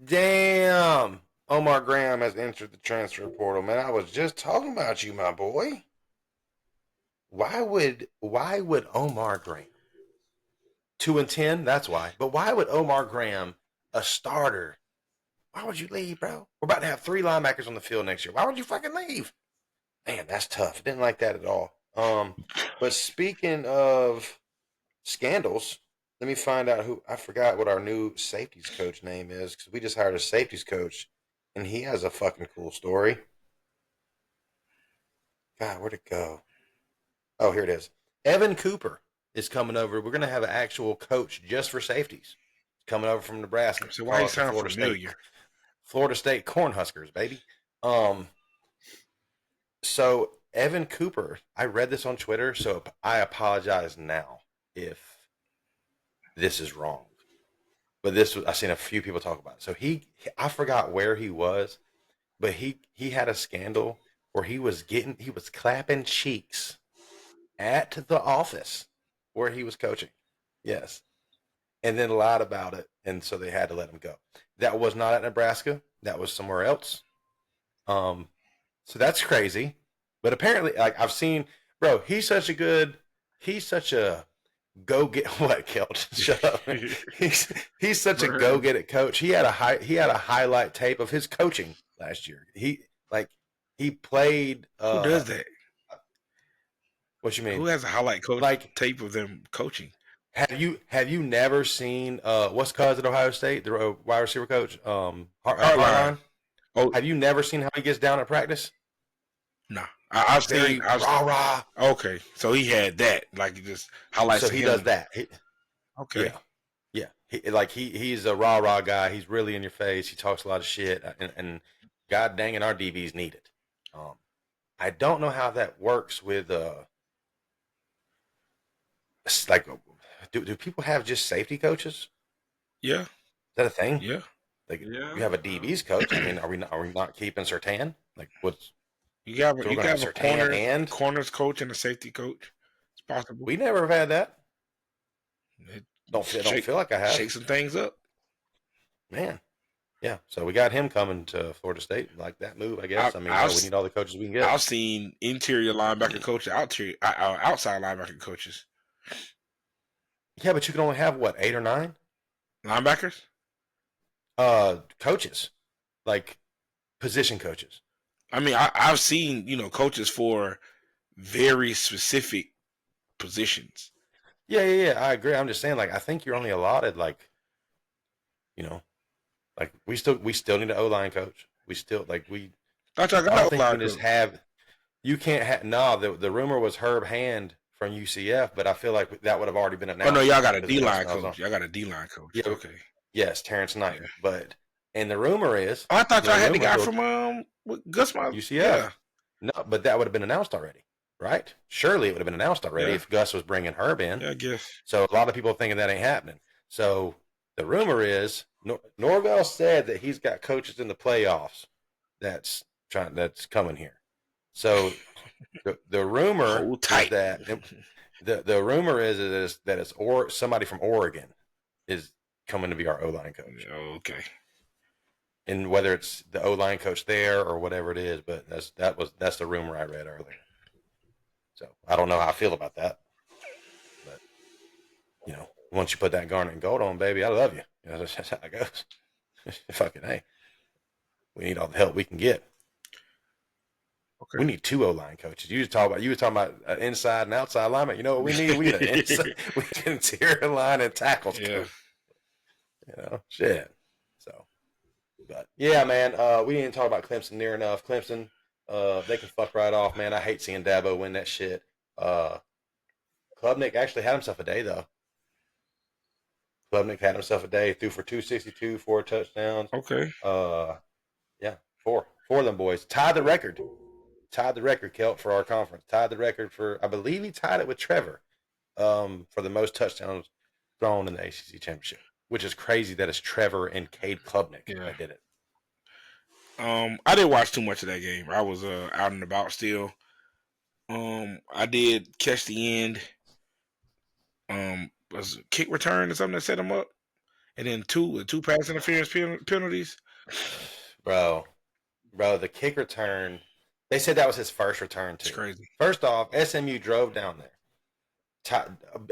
Speaker 2: Damn. Omar Graham has entered the transfer portal. Man, I was just talking about you, my boy. Why would Omar Graham 2-10? That's why. But why would Omar Graham, a starter, why would you leave, bro? We're about to have 3 linebackers on the field next year. Why would you fucking leave? Man, that's tough. Didn't like that at all. But speaking of scandals, let me find out who. I forgot what our new safeties coach name is because we just hired a safeties coach, and he has a fucking cool story. God, where'd it go? Oh, here it is. Evan Cooper is coming over. We're gonna have an actual coach just for safeties coming over from Nebraska.
Speaker 3: So why you sound familiar?
Speaker 2: Florida State Cornhuskers, baby. So Evan Cooper, I read this on Twitter, so I apologize now if this is wrong. But I've seen a few people talk about it. So I forgot where he was, but he had a scandal where he was clapping cheeks at the office where he was coaching. Yes. And then lied about it, and so they had to let him go. That was not at Nebraska. That was somewhere else. So that's crazy. But apparently, like I've seen, bro, he's such a go get what, Kelt? Shut up. He's such a go get it coach. He had a highlight tape of his coaching last year. He played.
Speaker 3: Who does that?
Speaker 2: What you mean?
Speaker 3: Who has a highlight tape of them coaching?
Speaker 2: Have you never seen what's cuz at Ohio State, the wide receiver coach, Hartline? Oh, have you never seen how he gets down at practice?
Speaker 3: No, I've seen
Speaker 2: rah.
Speaker 3: Okay, so he had that, like just highlights.
Speaker 2: So he does that.
Speaker 3: Okay,
Speaker 2: yeah. He's a rah guy. He's really in your face. He talks a lot of shit, and God dang it, our DBs need it. I don't know how that works with like. Do people have just safety coaches?
Speaker 3: Yeah.
Speaker 2: Is that a thing?
Speaker 3: Yeah.
Speaker 2: Like you have a DB's coach. I mean, are we not keeping Surtain? Like what's
Speaker 3: you got a corners coach and a safety coach. It's possible.
Speaker 2: We never have had that. Don't feel like I have.
Speaker 3: Shake some things up.
Speaker 2: Man. Yeah. So we got him coming to Florida State. Like that move, I guess. We need all the coaches we can get.
Speaker 3: I've seen interior linebacker coaches, outside linebacker coaches.
Speaker 2: Yeah, but you can only have 8 or 9
Speaker 3: linebackers.
Speaker 2: Coaches, like position coaches.
Speaker 3: I mean, I've seen coaches for very specific positions.
Speaker 2: Yeah. I agree. I'm just saying, like, I think you're only allotted, like we still need an O-line coach. We still I don't think you can just have. You can't have. No, the rumor was Herb Hand from UCF, but I feel like that would have already been announced.
Speaker 3: Oh no, y'all got a D-line coach. Y'all got a D-line coach.
Speaker 2: Yeah,
Speaker 3: okay.
Speaker 2: Yes, Terrence Knight. Yeah. And the rumor is,
Speaker 3: I thought y'all had the guy from Gus
Speaker 2: UCF. Yeah. No, but that would have been announced already, right? Surely it would have been announced already if Gus was bringing Herb in.
Speaker 3: Yeah, I guess.
Speaker 2: So a lot of people are thinking that ain't happening. So the rumor is Norvell said that he's got coaches in the playoffs that's coming here. So the rumor
Speaker 3: Hold
Speaker 2: is
Speaker 3: tight.
Speaker 2: that the rumor is that it's somebody from Oregon is coming to be our O-line coach.
Speaker 3: Okay.
Speaker 2: And whether it's the O-line coach there or whatever it is, but that's the rumor I read earlier. So I don't know how I feel about that. But once you put that garnet and gold on, baby, I love you. That's how it goes. Fucking hey. We need all the help we can get. Okay. We need 2 O-line coaches. You were talking about inside and outside lineman. You know what we need? We need an interior line and tackles coach. Shit. So, but yeah, man. We didn't talk about Clemson near enough. Clemson, they can fuck right off, man. I hate seeing Dabo win that shit. Klubnik actually had himself a day though. Klubnik had himself a day. Threw for 262, 4 touchdowns.
Speaker 3: Okay.
Speaker 2: Yeah, 4 of them boys tied the record. Kelt, for our conference. Tied the record for, I believe he tied it with Trevor, for the most touchdowns thrown in the ACC championship, which is crazy that it's Trevor and Cade Klubnik that did it.
Speaker 3: I didn't watch too much of that game. I was out and about still. I did catch the end. Was a kick return or something that set him up, and then two pass interference penalties.
Speaker 2: Bro, the kick return. They said that was his first return too.
Speaker 3: It's crazy.
Speaker 2: First off, SMU drove down there.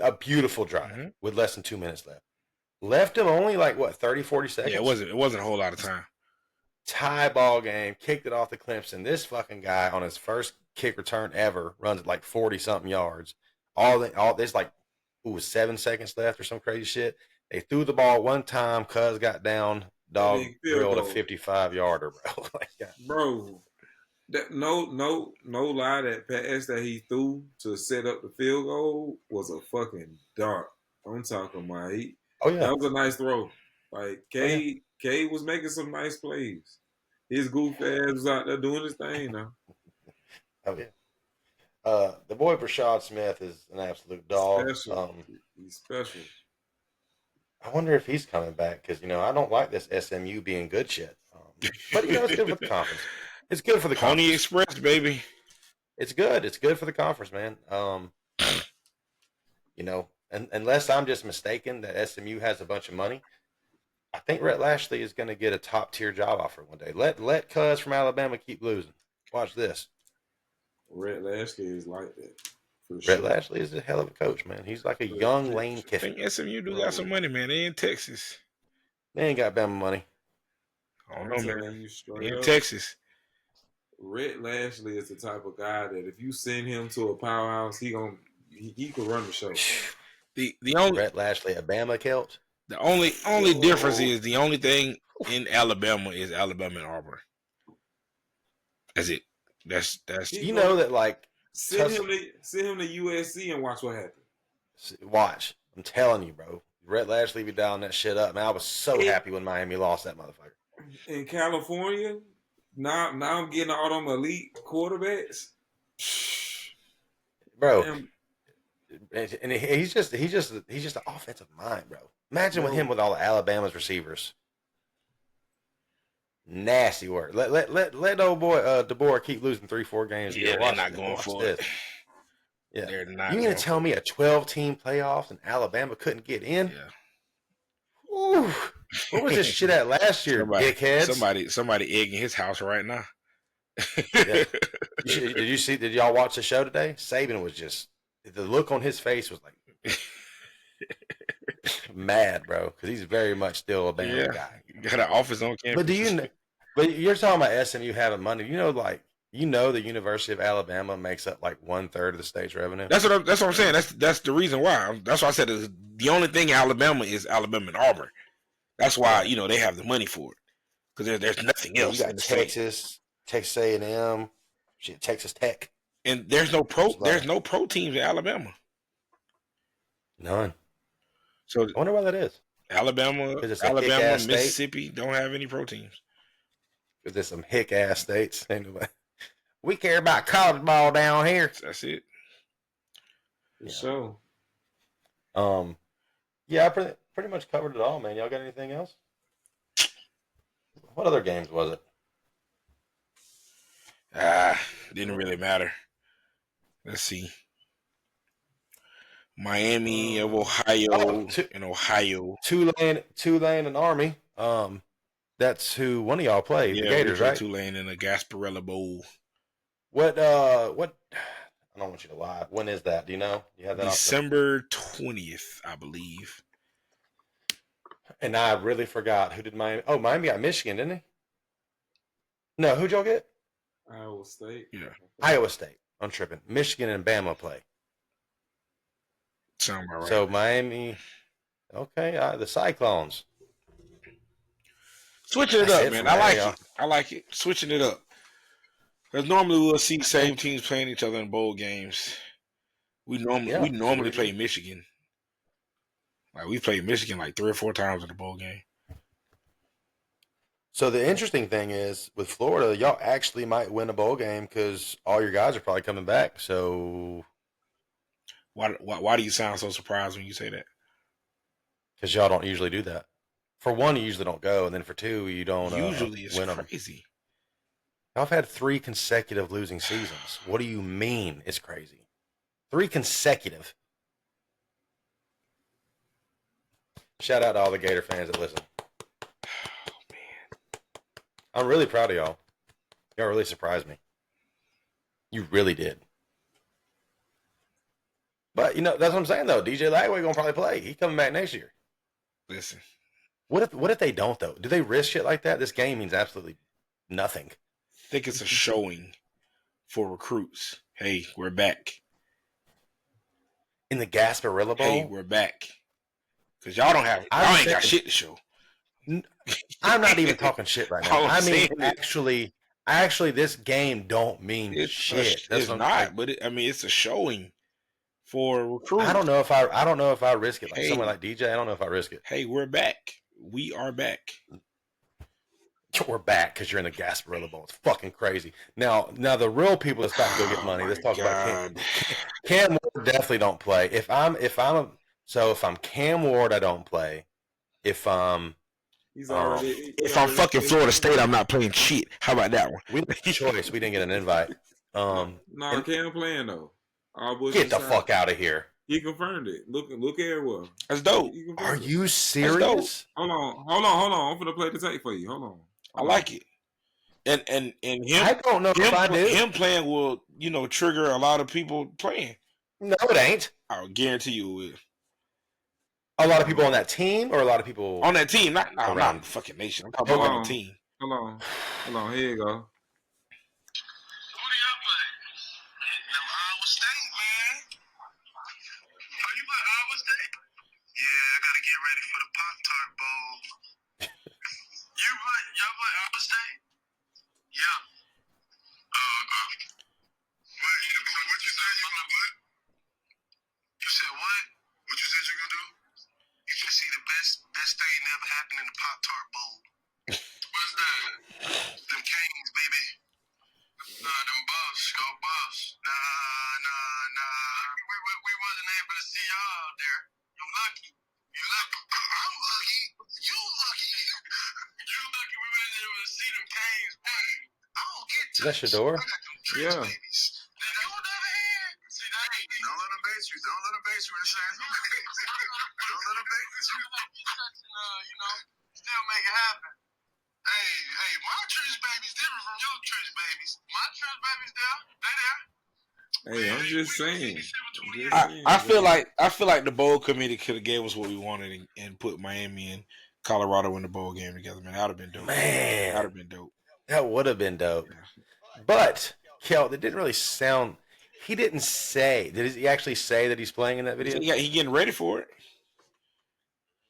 Speaker 2: A beautiful drive with less than 2 minutes left. Left him only 30, 40 seconds.
Speaker 3: Yeah, it wasn't a whole lot of time.
Speaker 2: Tie ball game, kicked it off the Clemson. This fucking guy on his first kick return ever runs at 40 something yards. There's 7 seconds left or some crazy shit. They threw the ball one time. Cuz got down. Dog drilled a 55-yarder, bro.
Speaker 4: Bro, that no lie, that pass that he threw to set up the field goal was a fucking dart. I'm talking about that was a nice throw. Cade was making some nice plays. His goof ass was out there doing his thing now.
Speaker 2: Oh yeah. The boy Brashad Smith is an absolute dog.
Speaker 4: He's special.
Speaker 2: I wonder if he's coming back because I don't like this SMU being good shit. But it's good for the conference. It's good for the
Speaker 3: Pony Express, baby.
Speaker 2: It's good. It's good for the conference, man. Unless I'm just mistaken that SMU has a bunch of money, I think Rhett Lashley is going to get a top tier job offer one day. Let Cuz from Alabama keep losing. Watch this.
Speaker 4: Rhett Lashley is like that.
Speaker 2: Rhett Lashley is a hell of a coach, man. He's like a young Lane Kiffin.
Speaker 3: I think SMU got some money, man. They in Texas.
Speaker 2: They ain't got Bama money.
Speaker 3: I don't know, man. They in Texas.
Speaker 4: Rhett Lashley is the type of guy that if you send him to a powerhouse, he could run the show.
Speaker 3: The only
Speaker 2: Rhett Lashley, a Bama Kelt.
Speaker 3: The only difference is the only thing in Alabama is Alabama and Auburn. That's it. That's
Speaker 2: that
Speaker 4: send him to USC and watch what happens.
Speaker 2: Watch. I'm telling you, bro. Rhett Lashley be dialing that shit up. Man, I was so happy when Miami lost that motherfucker.
Speaker 4: In California, now I'm getting all them elite quarterbacks.
Speaker 2: Bro. And he's just an offensive mind, bro. Imagine with him with all of Alabama's receivers. Nasty work. Let old boy DeBoer keep losing 3-4 games.
Speaker 3: Yeah, they're not going for it.
Speaker 2: Yeah,
Speaker 3: they're not.
Speaker 2: You mean to tell me a 12-team playoffs and Alabama couldn't get in?
Speaker 3: Yeah.
Speaker 2: Ooh, what was this shit at last year, dickheads?
Speaker 3: Somebody egging his house right now.
Speaker 2: Yeah. Did y'all watch the show today? Saban was just, the look on his face was like mad, bro, because he's very much still a Bama guy.
Speaker 3: Got an office on campus.
Speaker 2: But you're talking about SMU having money. The University of Alabama makes up 1/3 of the state's revenue.
Speaker 3: That's what I'm saying. That's the reason why. That's why I said the only thing in Alabama is Alabama and Auburn. That's why they have the money for it, because there's nothing else.
Speaker 2: You got Texas A&M, Texas Tech,
Speaker 3: and there's no pro teams in Alabama.
Speaker 2: None.
Speaker 3: So
Speaker 2: I wonder why that is.
Speaker 3: Alabama, Mississippi don't have any pro teams.
Speaker 2: Because there's some hick ass states. Anyway, we care about college ball down here.
Speaker 3: That's it.
Speaker 4: So,
Speaker 2: I pretty much covered it all, man. Y'all got anything else? What other games was it?
Speaker 3: Didn't really matter. Let's see. Miami of Ohio and Ohio.
Speaker 2: Tulane and Army. That's who one of y'all played. The Gators, right?
Speaker 3: Tulane in the Gasparilla Bowl.
Speaker 2: What? I don't want you to lie. When is that? Do you know? You have that
Speaker 3: December 20th, I believe.
Speaker 2: And I really forgot who did Miami. Oh, Miami got Michigan, didn't he? No, who'd y'all get?
Speaker 4: Iowa State.
Speaker 3: Yeah.
Speaker 2: Iowa State. I'm tripping. Michigan and Bama play.
Speaker 3: Sound about right.
Speaker 2: So Miami. Okay, the Cyclones.
Speaker 3: Switching it up, man. I like it. Switching it up. Because normally we'll see same teams playing each other in bowl games. We normally play Michigan. Like we played Michigan like 3 or 4 times in the bowl game.
Speaker 2: So the interesting thing is with Florida, y'all actually might win a bowl game because all your guys are probably coming back. So
Speaker 3: why do you sound so surprised when you say that?
Speaker 2: Because y'all don't usually do that. For one, you usually don't go, and then for two, you don't
Speaker 3: usually it's
Speaker 2: win
Speaker 3: crazy.
Speaker 2: Them. Y'all have had 3 consecutive losing seasons. What do you mean it's crazy? 3 consecutive. Shout out to all the Gator fans that listen.
Speaker 3: Oh, man.
Speaker 2: I'm really proud of y'all. Y'all really surprised me. You really did. But, that's what I'm saying, though. DJ Lagway going to probably play. He coming back next year.
Speaker 3: Listen.
Speaker 2: What if they don't, though? Do they risk shit like that? This game means absolutely nothing.
Speaker 3: I think it's a showing for recruits. Hey, we're back.
Speaker 2: In the Gasparilla Bowl?
Speaker 3: Hey, we're back. Because y'all ain't got shit to show.
Speaker 2: I'm not even talking shit right now. I mean, actually, this game don't mean shit.
Speaker 3: It's not, but it's a showing for recruits.
Speaker 2: I don't know if I risk it. Like someone like DJ, I don't know if I risk it.
Speaker 3: Hey, we're back. We are back.
Speaker 2: We're back because you're in the Gasparilla Bowl. It's fucking crazy. Now the real people that's about to go get money. Let's talk about Cam Ward. Definitely don't play. If I'm Cam Ward, I don't play. If I'm
Speaker 3: fucking Florida State, I'm not playing shit. How about that one?
Speaker 2: We didn't get a choice. We didn't get an invite.
Speaker 4: Cam playing though.
Speaker 2: Get the fuck out of here.
Speaker 4: He confirmed it. Look everywhere.
Speaker 3: That's dope.
Speaker 2: Are you serious?
Speaker 4: Hold on. I'm gonna play the tape for you. Hold on.
Speaker 3: I like it. And him.
Speaker 2: I don't know if I do.
Speaker 3: Him playing will, trigger a lot of people playing.
Speaker 2: No, it ain't.
Speaker 3: I'll guarantee you it will.
Speaker 2: A lot of people on that team, or a lot of people
Speaker 3: on that team, not around the fucking nation. I'm talking about the team.
Speaker 4: Hold on. Here you go.
Speaker 2: Is that Shador?
Speaker 4: Yeah.
Speaker 6: Don't let them base you. Don't let them base you. Don't let them base you. Still make it happen. Hey, my church baby's different from your church babies. My church baby's there. They there.
Speaker 4: Hey, I'm just saying.
Speaker 3: I feel like the bowl committee could have gave us what we wanted and put Miami and Colorado in the bowl game together. Man, that would have been dope.
Speaker 2: Man,
Speaker 3: that would have been dope.
Speaker 2: That would have been dope. But Kelt, it didn't really sound. He didn't say. Did he actually say that he's playing in that video?
Speaker 3: Yeah, he getting ready for it.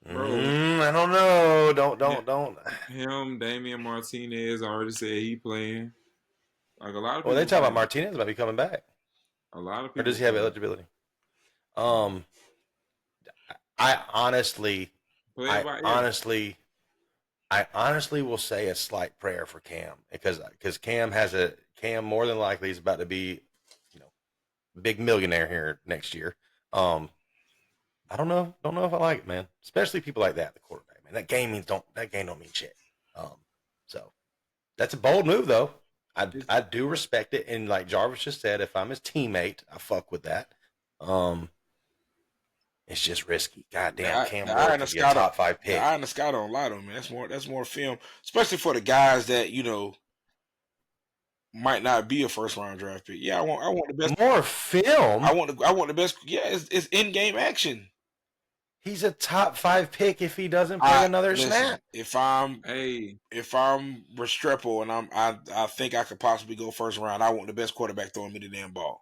Speaker 2: I don't know. Don't.
Speaker 4: Him, Damian Martinez already said he playing. Like a lot of people.
Speaker 2: Well, they talk about Martinez might be coming back.
Speaker 4: A lot of people.
Speaker 2: Or does he have eligibility? I honestly will say a slight prayer for Cam because Cam more than likely is about to be, big millionaire here next year. I don't know if I like it, man. Especially people like that, the quarterback, man. That game don't mean shit. So that's a bold move though. I do respect it, and like Jarvis just said, if I'm his teammate, I fuck with that. It's just risky. Goddamn, Cam
Speaker 3: the eye
Speaker 2: Ward
Speaker 3: in the
Speaker 2: could be a
Speaker 3: sky
Speaker 2: top 5
Speaker 3: the
Speaker 2: pick.
Speaker 3: eye in the sky don't lie to me. That's more film, especially for the guys that might not be a first round draft pick. Yeah, I want the best.
Speaker 2: More film.
Speaker 3: I want the best. Yeah, it's in game action.
Speaker 2: He's a top 5 pick if he doesn't play another snap.
Speaker 3: If I'm
Speaker 4: Hey,
Speaker 3: Restrepo and I think I could possibly go first round, I want the best quarterback throwing me the damn ball.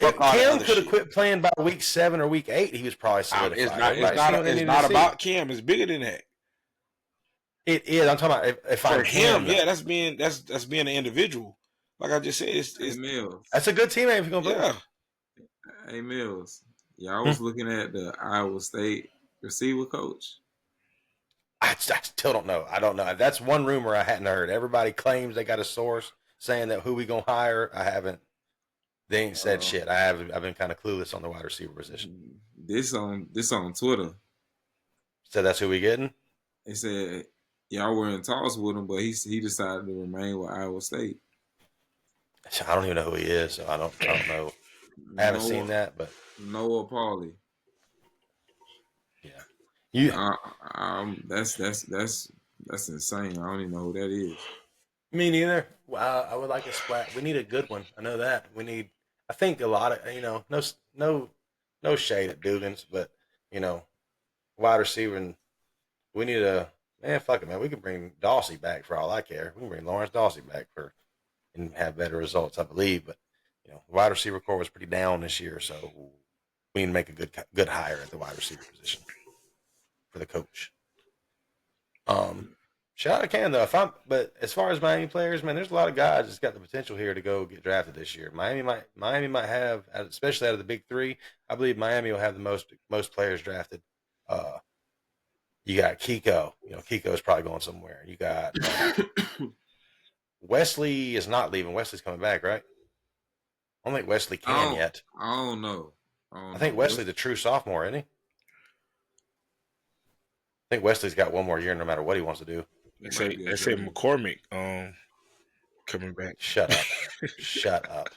Speaker 2: If Cam could have quit playing by week 7 or week 8, he was probably solidified.
Speaker 3: It's not about Cam. It's bigger than that.
Speaker 2: It is. I'm talking about if I'm him.
Speaker 3: Yeah, that's being an individual. Like I just said, it's
Speaker 4: Mills.
Speaker 2: That's a good teammate if you're gonna play.
Speaker 4: Yeah. Hey Mills. Yeah, I was looking at the Iowa State receiver coach.
Speaker 2: I still don't know. I don't know. That's one rumor I hadn't heard. Everybody claims they got a source saying that who we gonna hire. I haven't. They ain't said shit. I've been kind of clueless on the wide receiver position.
Speaker 4: This on Twitter.
Speaker 2: So that's who we getting?
Speaker 4: They said y'all were in talks with him, but he decided to remain with Iowa State.
Speaker 2: I don't even know who he is, so I don't know. I haven't seen that, but
Speaker 4: Noah Pauly.
Speaker 2: Yeah.
Speaker 4: That's insane. I don't even know who that is.
Speaker 2: Me neither. Well, I would like a splat. We need a good one. I know that. We need. I think a lot of no shade at Dugans, but wide receiver. And we need fuck it, man. We can bring Dawsey back for all I care. We can bring Lawrence Dawsey back and have better results, I believe. But wide receiver core was pretty down this year, so we need to make a good hire at the wide receiver position for the coach. Shout out to Cam though. But as far as Miami players, man, there's a lot of guys that's got the potential here to go get drafted this year. Miami might have, especially out of the big 3. I believe Miami will have the most players drafted. You got Kiko. Kiko's probably going somewhere. You got Wesley is not leaving. Wesley's coming back, right? I don't think Wesley can yet.
Speaker 4: I don't know.
Speaker 2: I think Wesley's a true sophomore, isn't he? I think Wesley's got one more year no matter what he wants to do.
Speaker 3: They say McCormick coming back.
Speaker 2: Shut up. Shut up.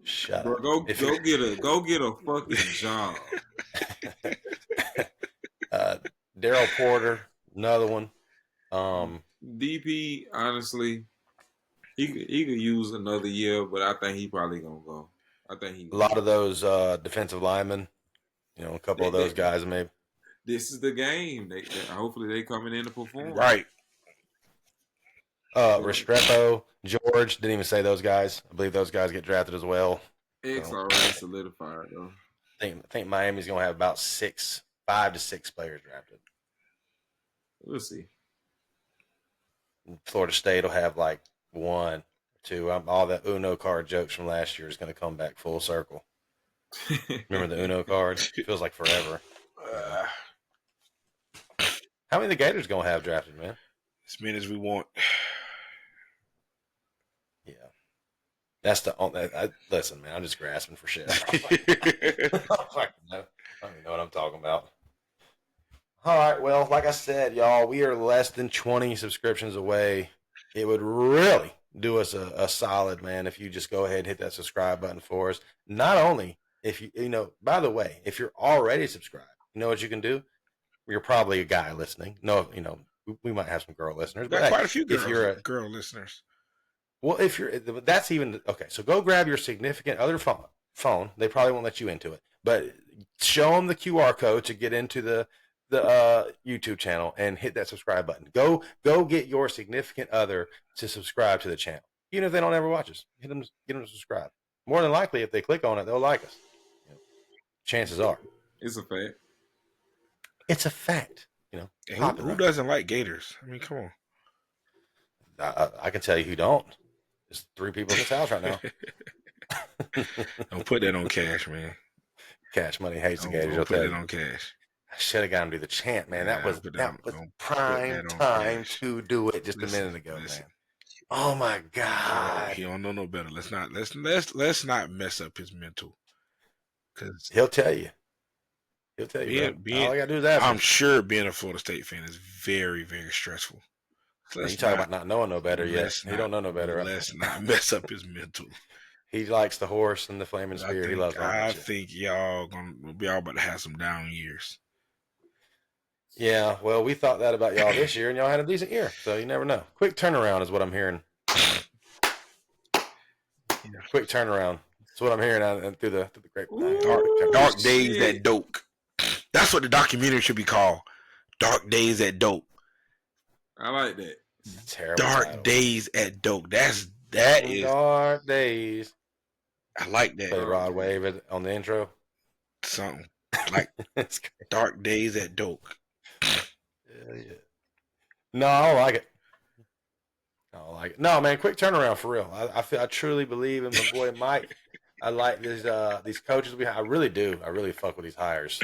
Speaker 2: Shut
Speaker 4: Bro,
Speaker 2: up.
Speaker 4: Go get a fucking job.
Speaker 2: Daryl Porter, another one.
Speaker 4: DP, honestly, he could use another year, but I think he probably gonna go. I think
Speaker 2: a lot of those defensive linemen, a couple of those guys maybe.
Speaker 4: This is the game. Hopefully they coming in to perform.
Speaker 3: Right.
Speaker 2: Restrepo, George, didn't even say those guys. I believe those guys get drafted as well.
Speaker 4: It's already solidified though.
Speaker 2: I think Miami's gonna have about 5 to 6 players drafted.
Speaker 4: We'll see.
Speaker 2: Florida State will have like 1 or 2. All that Uno card jokes from last year is going to come back full circle. Remember the Uno card? It feels like forever. How many of the Gators going to have drafted, man?
Speaker 3: As many as we want.
Speaker 2: Yeah. That's listen, man, I'm just grasping for shit. I don't even know what I'm talking about. All right, well, like I said, y'all, we are less than 20 subscriptions away. It would really do us a solid, man, if you just go ahead and hit that subscribe button for us. Not only if by the way, if you're already subscribed, you know what you can do? You're probably a guy listening. No, we might have some girl listeners.
Speaker 3: Got
Speaker 2: but
Speaker 3: quite a few
Speaker 2: girl
Speaker 3: listeners.
Speaker 2: Well, that's even okay. So go grab your significant other phone. They probably won't let you into it, but show them the QR code to get into the YouTube channel and hit that subscribe button. Go get your significant other to subscribe to the channel, even if they don't ever watch us. Get them to subscribe. More than likely, if they click on it, they'll like us. Chances are,
Speaker 4: it's a fact.
Speaker 2: It's a fact.
Speaker 3: Who doesn't like Gators? I mean, come on.
Speaker 2: I can tell you who don't. There's 3 people in this house right now.
Speaker 3: Don't put that on Cash, man.
Speaker 2: Cash Money hates the Gators.
Speaker 3: Don't put it on Cash.
Speaker 2: I should have got him to do the chant, man. That was prime time to do it just a minute ago, man. Oh my God.
Speaker 3: He don't know no better. Let's not mess up his mental. Cause
Speaker 2: he'll tell you. All I gotta do is ask him.
Speaker 3: I'm sure being a Florida State fan is very, very stressful.
Speaker 2: You talking about not knowing no better yet. He don't know no better. Right?
Speaker 3: Let's not mess up his mental.
Speaker 2: He likes the horse and the flaming spear. He loves all that
Speaker 3: I
Speaker 2: shit.
Speaker 3: think y'all about to have some down years.
Speaker 2: Yeah, well, we thought that about y'all this year, and y'all had a decent year, so you never know. Quick turnaround is what I'm hearing. Quick turnaround. That's what I'm hearing out through the grapevine.
Speaker 3: Dark Days at Doak. That's what the documentary should be called. Dark Days at Doak.
Speaker 4: I like that.
Speaker 2: Terrible
Speaker 3: Dark
Speaker 2: title.
Speaker 3: Days at Doak. That is
Speaker 2: Dark Days.
Speaker 3: I like that.
Speaker 2: Play Rod Wave on the intro.
Speaker 3: Something like Dark Days at Doak.
Speaker 2: Yeah. No, I don't like it. No, man, quick turnaround for real. I truly believe in my boy Mike. I like these coaches we have. I really do. I really fuck with these hires.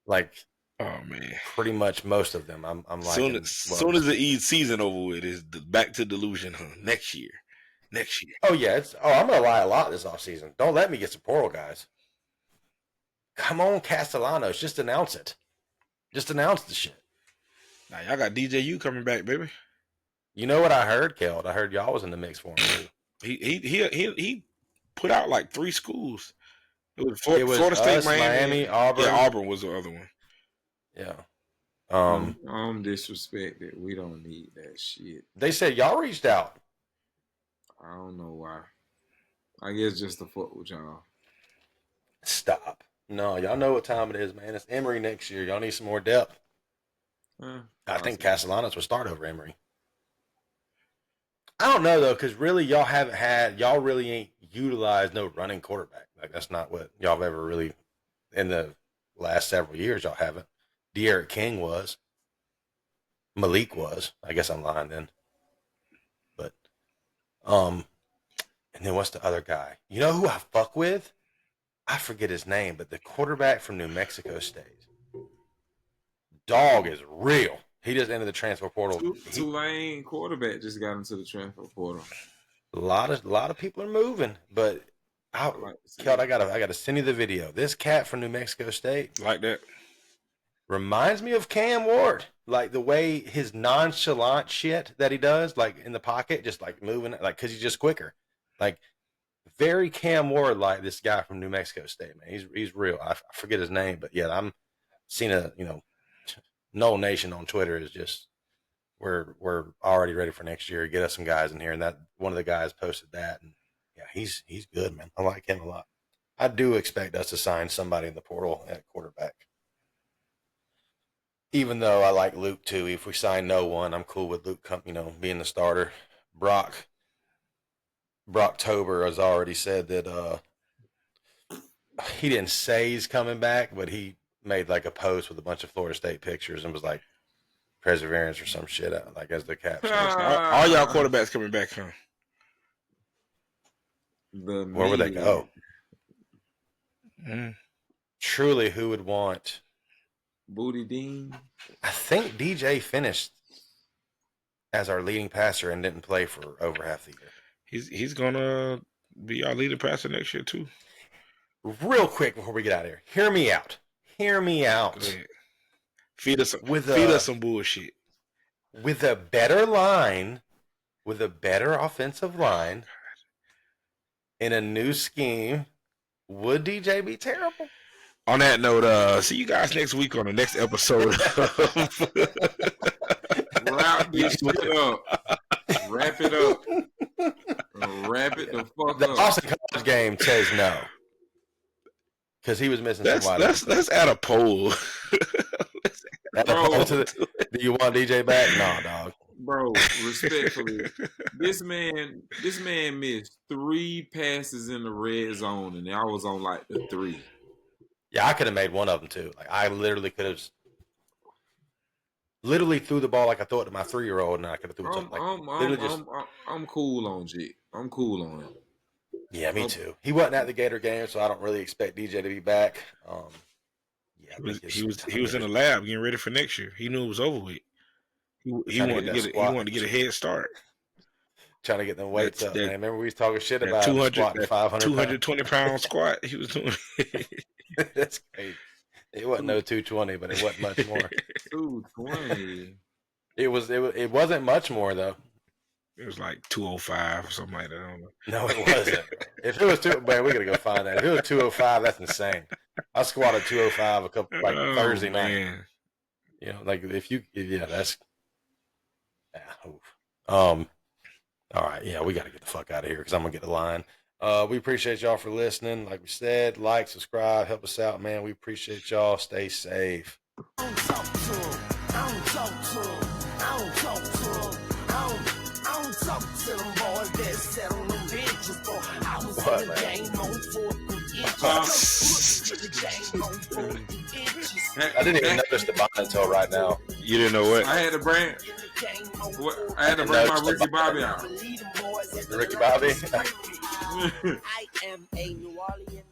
Speaker 2: Like,
Speaker 3: oh man,
Speaker 2: pretty much most of them. I'm like,
Speaker 3: soon as the season over with, is back to delusion. Huh? Next year.
Speaker 2: Oh yeah, I'm gonna lie a lot this offseason. Don't let me get some portal guys. Come on, Castellanos, just announce it. Just announce the shit.
Speaker 3: Now y'all got DJU coming back, baby.
Speaker 2: You know what I heard, Kelt? I heard y'all was in the mix for him too.
Speaker 3: He put out like 3 schools. It was Florida State,
Speaker 2: us, Miami, Auburn.
Speaker 3: Yeah, Auburn was the other one.
Speaker 2: Yeah.
Speaker 4: I'm disrespected. We don't need that shit.
Speaker 2: They said y'all reached out.
Speaker 4: I don't know why. I guess just to fuck with y'all.
Speaker 2: Stop. No, y'all know what time it is, man. It's Emory next year. Y'all need some more depth. I think Castellanos would start over Emory. I don't know though, because really y'all really ain't utilized no running quarterback. Like that's not what y'all have ever really in the last several years. Y'all haven't. De'Aaron King was. Malik was. I guess I'm lying then. But and then what's the other guy? You know who I fuck with? I forget his name, but the quarterback from New Mexico State. Dog is real. He just entered the transfer portal.
Speaker 4: Tulane quarterback just got into the transfer portal.
Speaker 2: A lot of people are moving, but Kelt, I gotta send you the video. This cat from New Mexico State,
Speaker 3: like that,
Speaker 2: reminds me of Cam Ward. Like the way his nonchalant shit that he does, like in the pocket, just like moving, like because he's just quicker. Like very Cam Ward, like this guy from New Mexico State, man. He's real. I forget his name, but yeah, I'm seeing Noel Nation on Twitter is just we're already ready for next year. Get us some guys in here, and that one of the guys posted that, and yeah, he's good, man. I like him a lot. I do expect us to sign somebody in the portal at quarterback. Even though I like Luke too. If we sign no one, I'm cool with Luke, being the starter. Brocktober has already said that he didn't say he's coming back, but he made like a post with a bunch of Florida State pictures and was like perseverance or some shit like as the caption.
Speaker 3: All y'all quarterbacks coming back, huh?
Speaker 2: Where would they go? Truly, who would want
Speaker 4: Booty Dean?
Speaker 2: I think DJ finished as our leading passer and didn't play for over half the year.
Speaker 3: He's gonna be our leading passer next year too.
Speaker 2: Real quick before we get out of here, hear me out.
Speaker 3: Feed us some bullshit.
Speaker 2: With a better line, with a better offensive line, in a new scheme, would DJ be terrible?
Speaker 3: On that note, see you guys next week on the next episode.
Speaker 4: Wrap this shit up. Wrap it up. Wrap it the fuck
Speaker 2: The
Speaker 4: up.
Speaker 2: Austin College game says no. Because he was missing some wide
Speaker 3: let's add a poll.
Speaker 2: Do you want DJ back? No, dog.
Speaker 4: Bro, respectfully, this man missed 3 passes in the red zone, and I was on like the 3.
Speaker 2: Yeah, I could have made one of them too. Like I literally could have threw the ball like I threw it to my 3-year-old, and I could have threw it.
Speaker 4: I'm cool on G. I'm cool on him.
Speaker 2: Yeah, me too. He wasn't at the Gator game, so I don't really expect DJ to be back.
Speaker 3: He was in the lab getting ready for next year. He knew it was over with. He wanted to get a head start.
Speaker 2: Trying to get them weights up, man. Remember we was talking shit about
Speaker 3: 200,
Speaker 2: 500
Speaker 3: 220-pound squat he was doing.
Speaker 2: That's crazy. It wasn't no 220, but it wasn't much more.
Speaker 4: 220.
Speaker 2: It wasn't much more though.
Speaker 3: It was like 205 or something like that. I don't know.
Speaker 2: No, it wasn't. If it was man, we gotta go find that. If it was 205, that's insane. I squatted 205 Thursday night. You know, like that's oof. All right, yeah, we gotta get the fuck out of here because I'm gonna get a line. We appreciate y'all for listening. Like we said, like, subscribe, help us out, man. We appreciate y'all. Stay safe.
Speaker 1: I don't talk to him. I don't talk to him. I don't talk to him. I don't talk to them boys that sat on them benches for. I was in the game on 4 inches.
Speaker 2: I didn't even notice the bond until right now.
Speaker 3: You didn't know what?
Speaker 4: I had to bring my Ricky Bobby out.
Speaker 2: The Ricky Bobby?
Speaker 1: I am a New Orleans